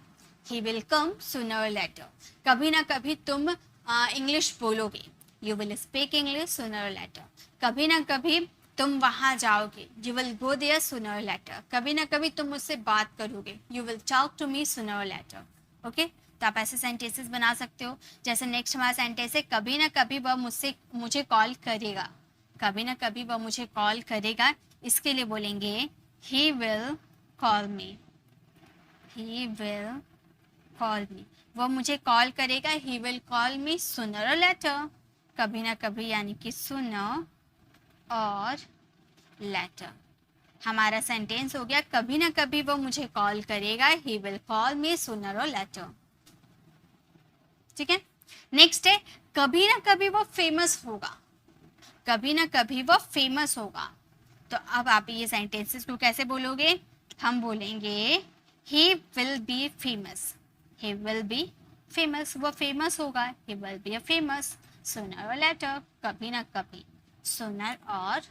he will come sooner or later. कभी ना कभी तुम इंग्लिश बोलोगे, you will speak English sooner or later. कभी ना कभी तुम वहाँ जाओगे, you will go there sooner or later. कभी ना कभी तुम मुझसे बात करोगे, you will talk to me sooner or later. Okay, तो आप ऐसे सेंटेंसेस बना सकते हो। जैसे नेक्स्ट हमारा सेंटेंस है, कभी ना कभी वह मुझे कॉल करेगा, कभी ना कभी वह मुझे कॉल करेगा, इसके लिए बोलेंगे he will call me, he will call मी, वह मुझे कॉल करेगा, he will call me sooner or later. कभी ना कभी यानी कि सूनर और लेटर। हमारा सेंटेंस हो गया कभी ना कभी वो मुझे कॉल करेगा, he will call me sooner or letter. ठीक है, नेक्स्ट है कभी ना कभी वो फेमस होगा, कभी ना कभी वो फेमस होगा। तो अब आप ये सेंटेंसेस को कैसे बोलोगे? हम बोलेंगे he will be famous, he will be famous, वो फेमस होगा, he will be a famous sooner or later, कभी ना कभी, सूनर और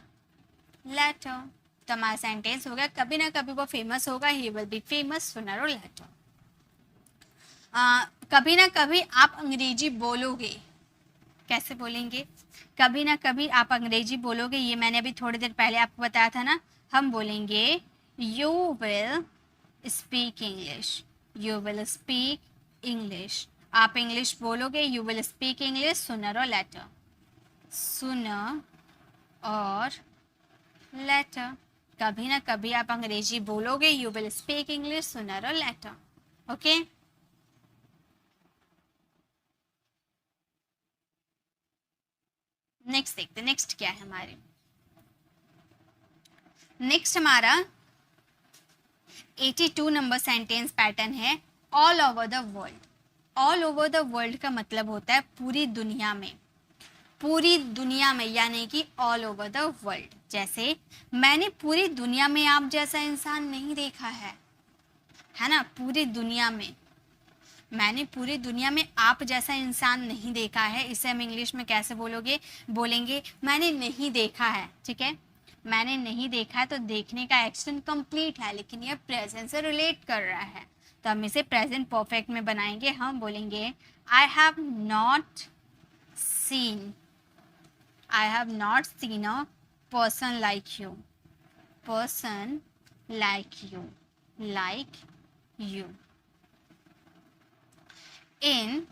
लेटर। तो हमारा सेंटेंस हो गया कभी ना कभी वो फेमस होगा, he will be famous sooner or later. कभी ना कभी आप अंग्रेजी बोलोगे, कैसे बोलेंगे? कभी ना कभी आप अंग्रेजी बोलोगे, ये मैंने अभी थोड़ी देर पहले आपको बताया था ना। हम बोलेंगे you will speak English, you will speak English. आप इंग्लिश बोलोगे, you will speak English sooner or letter, sooner or later. कभी ना कभी आप अंग्रेजी बोलोगे, you will speak English sooner or later. Okay, next देखते, नेक्स्ट क्या है हमारे। नेक्स्ट हमारा 82 नंबर सेंटेंस पैटर्न है all over the world. All over the world का मतलब होता है पूरी दुनिया में, पूरी दुनिया में, यानी कि ऑल ओवर द वर्ल्ड। जैसे मैंने पूरी दुनिया में आप जैसा इंसान नहीं देखा है ना, पूरी दुनिया में, मैंने पूरी दुनिया में आप जैसा इंसान नहीं देखा है। इसे हम इंग्लिश में कैसे बोलोगे? बोलेंगे मैंने नहीं देखा है, ठीक है, मैंने नहीं देखा है। तो देखने का एक्शन कंप्लीट है, लेकिन यह प्रेजेंट से रिलेट कर रहा है, तो हम इसे प्रेजेंट परफेक्ट में बनाएंगे। हम बोलेंगे I have not seen, I have not seen a person like you, person like you, like you. इन,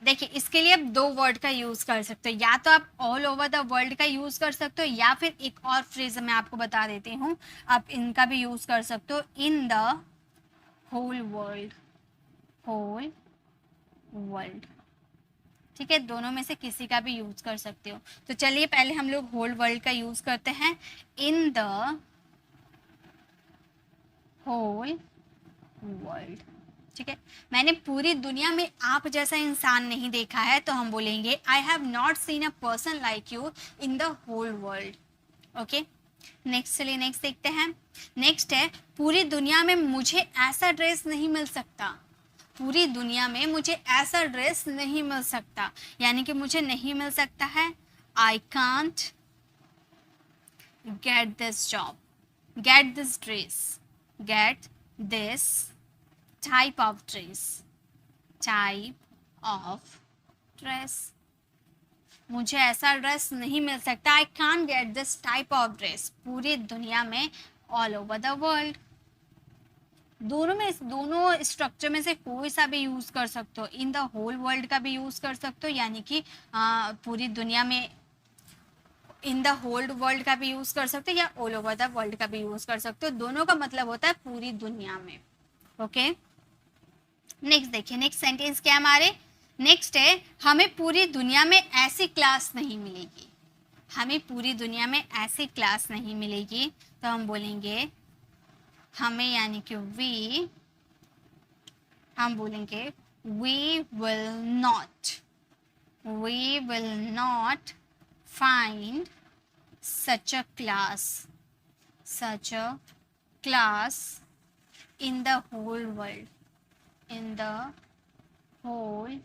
देखिए इसके लिए आप दो वर्ड का यूज कर सकते हो, या तो आप ऑल ओवर द वर्ल्ड का यूज कर सकते हो, या फिर एक और फ्रेज मैं आपको बता देती हूँ, आप इनका भी यूज कर सकते हो, in the whole world, whole world, ठीक है, दोनों में से किसी का भी यूज कर सकते हो। तो चलिए पहले हम लोग होल वर्ल्ड का यूज करते हैं, इन द होल वर्ल्ड, ठीक है। मैंने पूरी दुनिया में आप जैसा इंसान नहीं देखा है, तो हम बोलेंगे I have not seen a person like you in the whole world. Okay, next, चलिए नेक्स्ट देखते हैं। नेक्स्ट है पूरी दुनिया में मुझे ऐसा ड्रेस नहीं मिल सकता, पूरी दुनिया में मुझे ऐसा ड्रेस नहीं मिल सकता, यानी कि मुझे नहीं मिल सकता है, I can't get this job, get this dress, get this type of dress, type of dress, मुझे ऐसा ड्रेस नहीं मिल सकता, आई can't get this type of dress, पूरी दुनिया में, all over the world। दोनों में, दोनों स्ट्रक्चर में से कोई सा भी यूज कर सकते हो, इन द होल वर्ल्ड का भी यूज कर सकते हो, यानी कि पूरी दुनिया में, इन द होल वर्ल्ड का भी यूज कर सकते हो, या ऑल ओवर द वर्ल्ड का भी यूज कर सकते हो, दोनों का मतलब होता है पूरी दुनिया में। ओके, नेक्स्ट देखिए, नेक्स्ट सेंटेंस क्या है हमारे। नेक्स्ट है हमें पूरी दुनिया में ऐसी क्लास नहीं मिलेगी, हमें पूरी दुनिया में ऐसी क्लास नहीं मिलेगी, तो हम बोलेंगे हमें, यानी कि वी, हम बोलेंगे we will not, we will not find such a class, such a class in the whole world, in the whole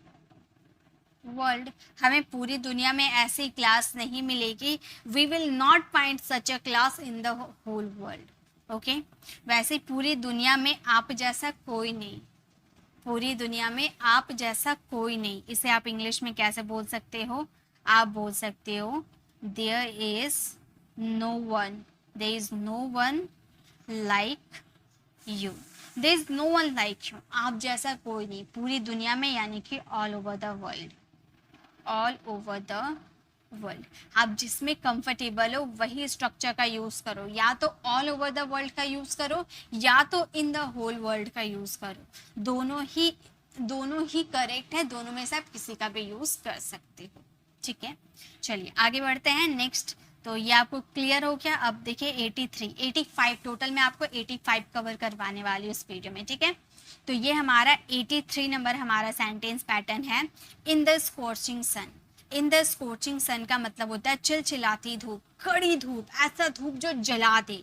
world. हमें पूरी दुनिया में ऐसी क्लास नहीं मिलेगी, we will not find such a class in the whole world. Okay, वैसे पूरी दुनिया में आप जैसा कोई नहीं, पूरी दुनिया में आप जैसा कोई नहीं, इसे आप इंग्लिश में कैसे बोल सकते हो? आप बोल सकते हो there is no one, there is no one like you, there is no one like you, आप जैसा कोई नहीं पूरी दुनिया में, यानी कि all over the world, all over the world. आप जिसमें कंफर्टेबल हो वही स्ट्रक्चर का यूज करो, या तो ऑल ओवर द वर्ल्ड का यूज करो, या तो इन द होल वर्ल्ड का यूज करो, दोनों ही करेक्ट है, दोनों में से आप किसी का भी यूज कर सकते हो, ठीक है। चलिए आगे बढ़ते हैं। नेक्स्ट, तो ये आपको क्लियर हो गया। अब देखिए 83, 85 टोटल में आपको 85 कवर करवाने वाली हूँ इस वीडियो में, ठीक है। तो ये हमारा 83 नंबर हमारा सेंटेंस पैटर्न है, in the scorching sun. In the scorching sun का मतलब होता है चिलचिलाती धूप, कड़ी धूप, ऐसा धूप जो जला दे,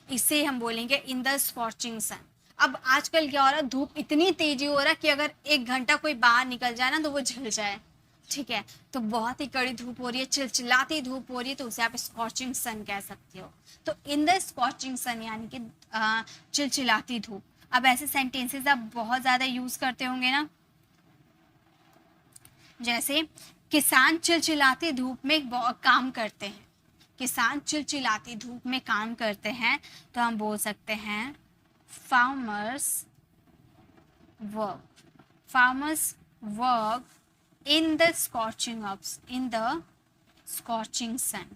इसे हम बोलेंगे इन द स्corching सन। अब आजकल क्या हो रहा है, धूप इतनी तेजी हो रहा है कि अगर 1 घंटा कोई बाहर निकल जाए ना तो वो जल जाए, ठीक है। तो बहुत ही कड़ी धूप हो रही है, चिलचिलाती धूप हो रही है, तो उसे आप स्कॉचिंग सन कह सकते हो। तो इन द स्कॉचिंग सन यानी कि चिलचिलाती धूप। अब ऐसे सेंटेंसेस आप बहुत ज़्यादा यूज़ करते होंगे ना, जैसे किसान चिलचिलाती धूप में काम करते हैं, किसान चिलचिलाती धूप में काम करते हैं, तो हम बोल सकते हैं farmers work in the scorching sun।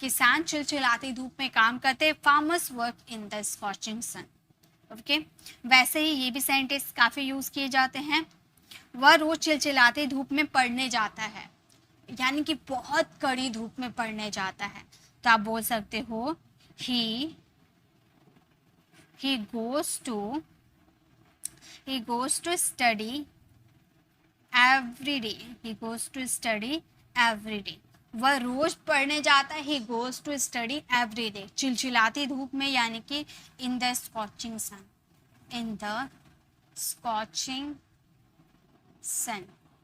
किसान चिलचिलाती धूप में काम करते, farmers work in the scorching sun. Okay, वैसे ही ये भी सेंटेंस काफ़ी यूज़ किए जाते हैं। वह रोज चिलचिलाती धूप में पढ़ने जाता है, यानी कि बहुत कड़ी धूप में पढ़ने जाता है, तो आप बोल सकते हो he goes to study every day। वह रोज पढ़ने जाता है, he goes to study every day, चिलचिलाती धूप में, यानी कि in the scorching sun।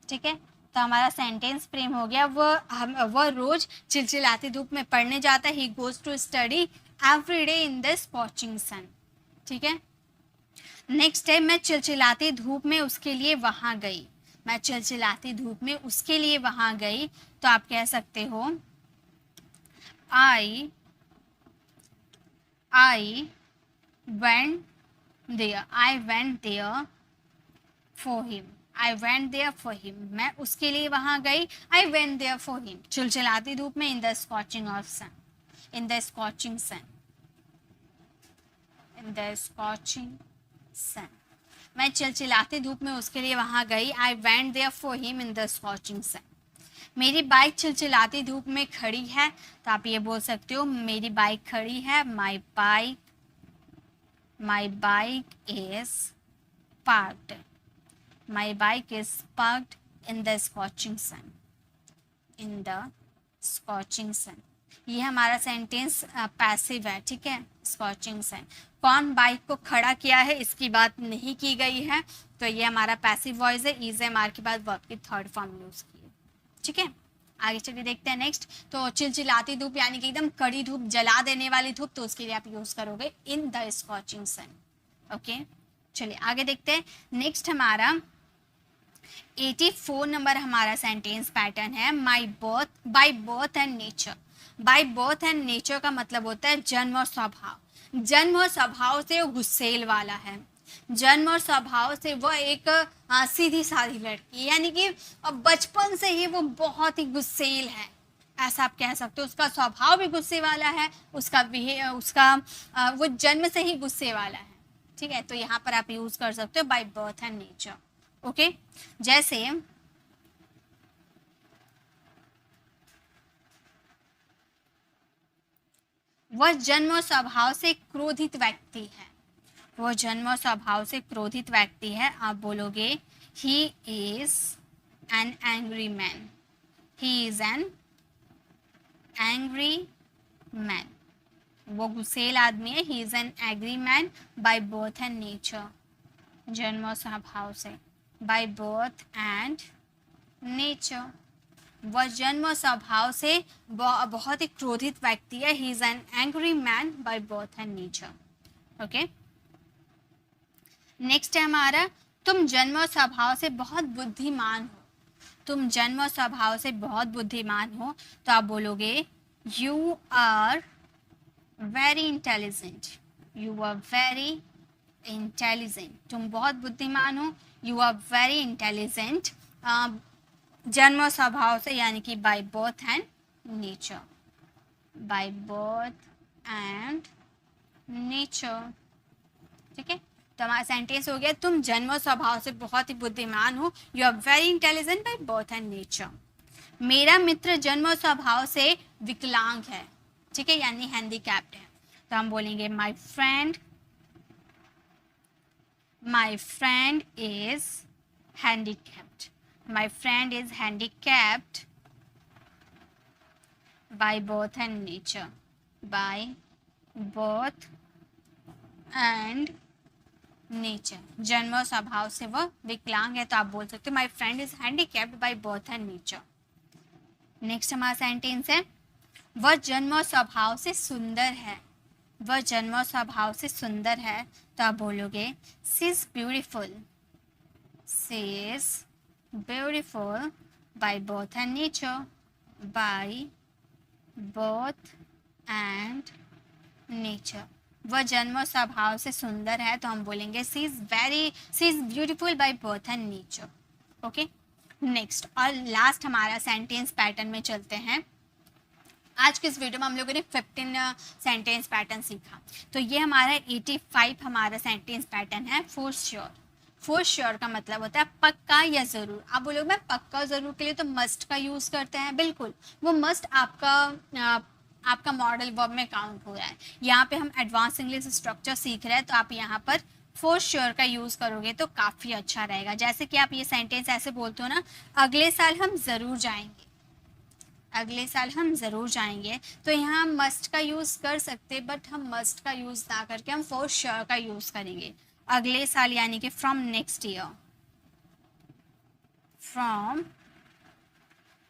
ठीक है, तो हमारा सेंटेंस फ्रेम हो गया, वह रोज चिलचिलाती धूप में पढ़ने जाता है, he goes to study every day in the scorching sun। ठीक है, नेक्स्ट है मैं चिलचिलाती धूप में उसके लिए वहां गई। मैं चिलचिलाती धूप में उसके लिए वहां गई, तो आप कह सकते हो I went there for him। मैं उसके लिए वहां गई, I went there for him। चिलचिलाती धूप में in the scorching sun। मैं चिलचिलाती धूप में उसके लिए वहां गई, I went there for him in the scorching sun। मेरी बाइक चिलचिलाती धूप में खड़ी है, तो आप ये बोल सकते हो मेरी बाइक खड़ी है, my bike is parked in the scorching sun। ये हमारा सेंटेंस पैसिव है, ठीक है। स्कॉचिंग सन, कौन बाइक को खड़ा किया है इसकी बात नहीं की गई है, तो ये हमारा पैसिव वॉइस है, इज एम आर के बाद वर्ब की थर्ड फॉर्म यूज की है, ठीक है। आगे चलिए देखते हैं नेक्स्ट। तो चिलचिलाती धूप यानी कि एकदम कड़ी धूप, जला देने वाली धूप, तो उसके लिए आप यूज करोगे in the scorching sun. Okay, चलिए आगे देखते हैं। नेक्स्ट हमारा 84 नंबर हमारा सेंटेंस पैटर्न है by birth and nature. By birth and nature का मतलब होता है जन्म और स्वभाव। जन्म और स्वभाव से वो गुस्सेल वाला है, जन्म और स्वभाव से वह एक सीधी साधी लड़की, यानी कि बचपन से ही वो बहुत ही गुस्सेल है, ऐसा आप कह सकते हो। उसका स्वभाव भी गुस्से वाला है, वो जन्म से ही गुस्से वाला है, ठीक है। तो यहाँ पर आप यूज कर सकते हो bye birth and nature. Okay, जैसे वह जन्म स्वभाव से क्रोधित व्यक्ति है, वह जन्म स्वभाव से क्रोधित व्यक्ति है, आप बोलोगे he is an angry man. He is an angry man, वो गुस्सेल आदमी है। He is an angry man bye birth and nature, जन्म स्वभाव से, बाय बर्थ एंड नेचर। वह जन्म स्वभाव से बहुत ही क्रोधित व्यक्ति है। He is an angry man bye birth and nature. Okay, next है हमारा तुम जन्म स्वभाव से बहुत बुद्धिमान हो। तुम जन्म स्वभाव से बहुत बुद्धिमान हो, तो आप बोलोगे you are very intelligent. You are very intelligent, तुम बहुत बुद्धिमान हो। यू आर वेरी इंटेलिजेंट जन्म स्वभाव से, यानी कि bye birth and nature, by birth and nature, ठीक है। तो हमारा सेंटेंस हो गया तुम जन्म स्वभाव से बहुत ही बुद्धिमान हो। You are very intelligent by birth and nature. मेरा मित्र जन्म स्वभाव से विकलांग है, ठीक है, यानी हैंडीकैप्ड है, तो हम बोलेंगे my friend is handicapped. My friend is handicapped by birth and nature. By birth and nature, जन्म और स्वभाव से वह विकलांग है, तो आप बोल सकते हो my friend is handicapped bye birth and nature. Next हमारा सेंटेंस है वह जन्म और स्वभाव से सुंदर है। वह जन्म और स्वभाव से सुंदर है, तो आप बोलोगे she is beautiful. She is beautiful by birth and nature. By birth and nature, वह जन्म और स्वभाव से सुंदर है, तो हम बोलेंगे she is beautiful by birth and nature. Okay, next और लास्ट हमारा सेंटेंस पैटर्न में चलते हैं। आज के इस वीडियो में हम लोगों ने 15 सेंटेंस पैटर्न सीखा, तो ये हमारा 85 हमारा सेंटेंस पैटर्न है। फॉर श्योर, फॉर श्योर का मतलब होता है पक्का या ज़रूर। आप बोलोगे मैं पक्का ज़रूर के लिए तो मस्ट का यूज़ करते हैं, बिल्कुल वो मस्ट आपका मॉडल वर्ब में काउंट हो रहा है। यहाँ पे हम एडवांस इंग्लिश स्ट्रक्चर सीख रहे हैं, तो आप यहाँ पर फॉर श्योर का यूज़ करोगे तो काफ़ी अच्छा रहेगा। जैसे कि आप ये सेंटेंस ऐसे बोलते हो ना, अगले साल हम ज़रूर जाएंगे, अगले साल हम ज़रूर जाएंगे, तो यहाँ हम मस्ट का यूज़ कर सकते, बट हम मस्ट का यूज़ ना करके हम फॉर श्योर का यूज़ करेंगे। अगले साल यानी कि from next year, from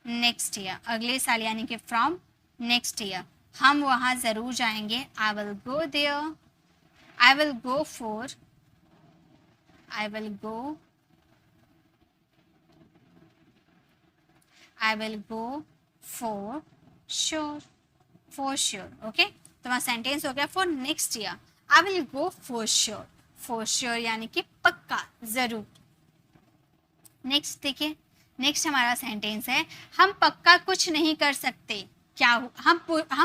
next year, अगले साल यानी कि फ्रॉम नेक्स्ट ईयर हम वहाँ ज़रूर जाएंगे। I will go there, I will go for, I will go, I will go for sure, for sure. Okay, तो वहाँ सेंटेंस हो गया for next year I will go for sure. For sure यानी कि पक्का, ज़रूर। नेक्स्ट देखिए, नेक्स्ट हमारा सेंटेंस है हम पक्का कुछ नहीं कर सकते, क्या हम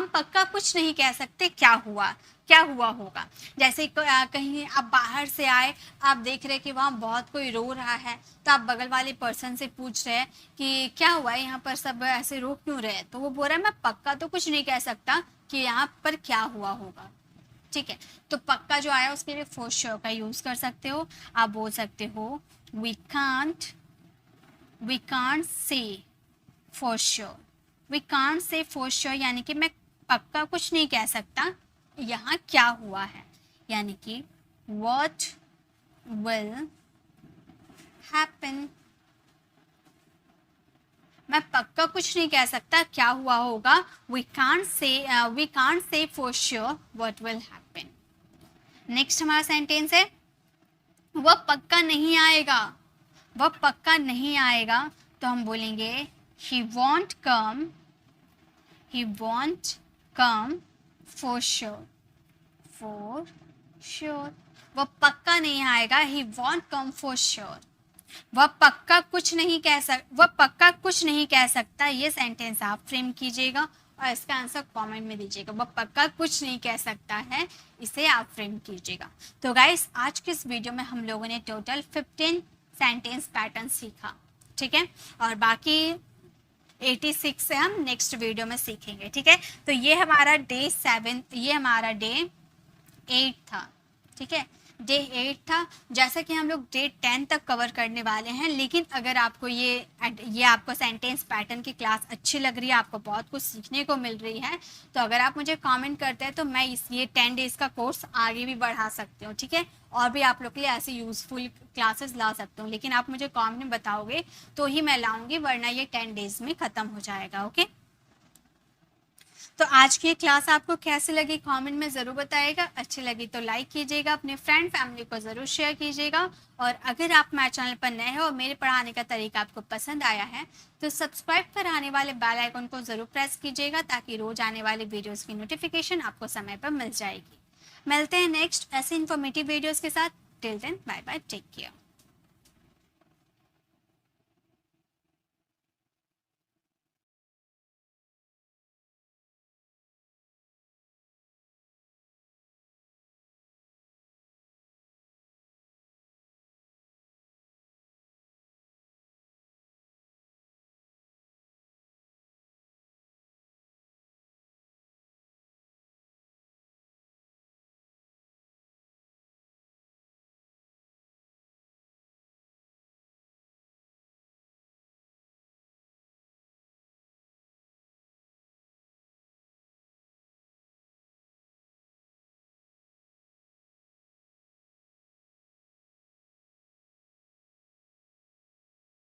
पक्का कुछ नहीं कह सकते क्या हुआ होगा। जैसे कहीं आप बाहर से आए, आप देख रहे कि वहाँ बहुत कोई रो रहा है, तो आप बगल वाले पर्सन से पूछ रहे हैं कि क्या हुआ है, यहाँ पर सब ऐसे रो क्यों रहे, तो वो बोल रहा है मैं पक्का तो कुछ नहीं कह सकता कि यहाँ पर क्या हुआ होगा। ठीक है, तो पक्का जो आया उसके लिए फॉर श्योर का यूज़ कर सकते हो। आप बोल सकते हो we can't say for sure. We can't say for sure यानी कि मैं पक्का कुछ नहीं कह सकता यहाँ क्या हुआ है, यानी कि what will happen। मैं पक्का कुछ नहीं कह सकता क्या हुआ होगा। we can't say for sure what will happen। Next हमारा सेंटेंस है वह पक्का नहीं आएगा, वह पक्का नहीं आएगा, तो हम बोलेंगे he won't come for sure, for sure। वह पक्का नहीं आएगा, he won't come for sure। वह पक्का कुछ नहीं कह सकता, ये सेंटेंस आप फ्रेम कीजिएगा और इसका आंसर कमेंट में दीजिएगा। वह पक्का कुछ नहीं कह सकता है, इसे आप फ्रेम कीजिएगा। तो गाइस, आज के इस वीडियो में हम लोगों ने टोटल 15 सेंटेंस पैटर्न सीखा, ठीक है, और बाकी 86 से हम नेक्स्ट वीडियो में सीखेंगे। ठीक है, तो ये हमारा डे 7, ये हमारा डे 8 था। ठीक है, डे 8 था। जैसा कि हम लोग डे 10 तक कवर करने वाले हैं, लेकिन अगर आपको ये आपको सेंटेंस पैटर्न की क्लास अच्छी लग रही है, आपको बहुत कुछ सीखने को मिल रही है, तो अगर आप मुझे कमेंट करते हैं तो मैं ये 10 डेज़ का कोर्स आगे भी बढ़ा सकती हूँ। ठीक है, और भी आप लोग के लिए ऐसे यूज़फुल क्लासेस ला सकता हूँ, लेकिन आप मुझे कमेंट में बताओगे तो ही मैं लाऊंगी, वरना ये 10 डेज़ में ख़त्म हो जाएगा। ओके, तो आज की क्लास आपको कैसी लगी कमेंट में ज़रूर बताइएगा। अच्छी लगी तो लाइक कीजिएगा, अपने फ्रेंड फैमिली को ज़रूर शेयर कीजिएगा, और अगर आप मेरे चैनल पर नए हो और मेरे पढ़ाने का तरीका आपको पसंद आया है तो सब्सक्राइब कर आने वाले बेल आइकन को ज़रूर प्रेस कीजिएगा, ताकि रोज़ आने वाले वीडियोज़ की नोटिफिकेशन आपको समय पर मिल जाएगी। मिलते हैं नेक्स्ट ऐसे इन्फॉर्मेटिव वीडियोज़ के साथ। Till then, bye bye, take care.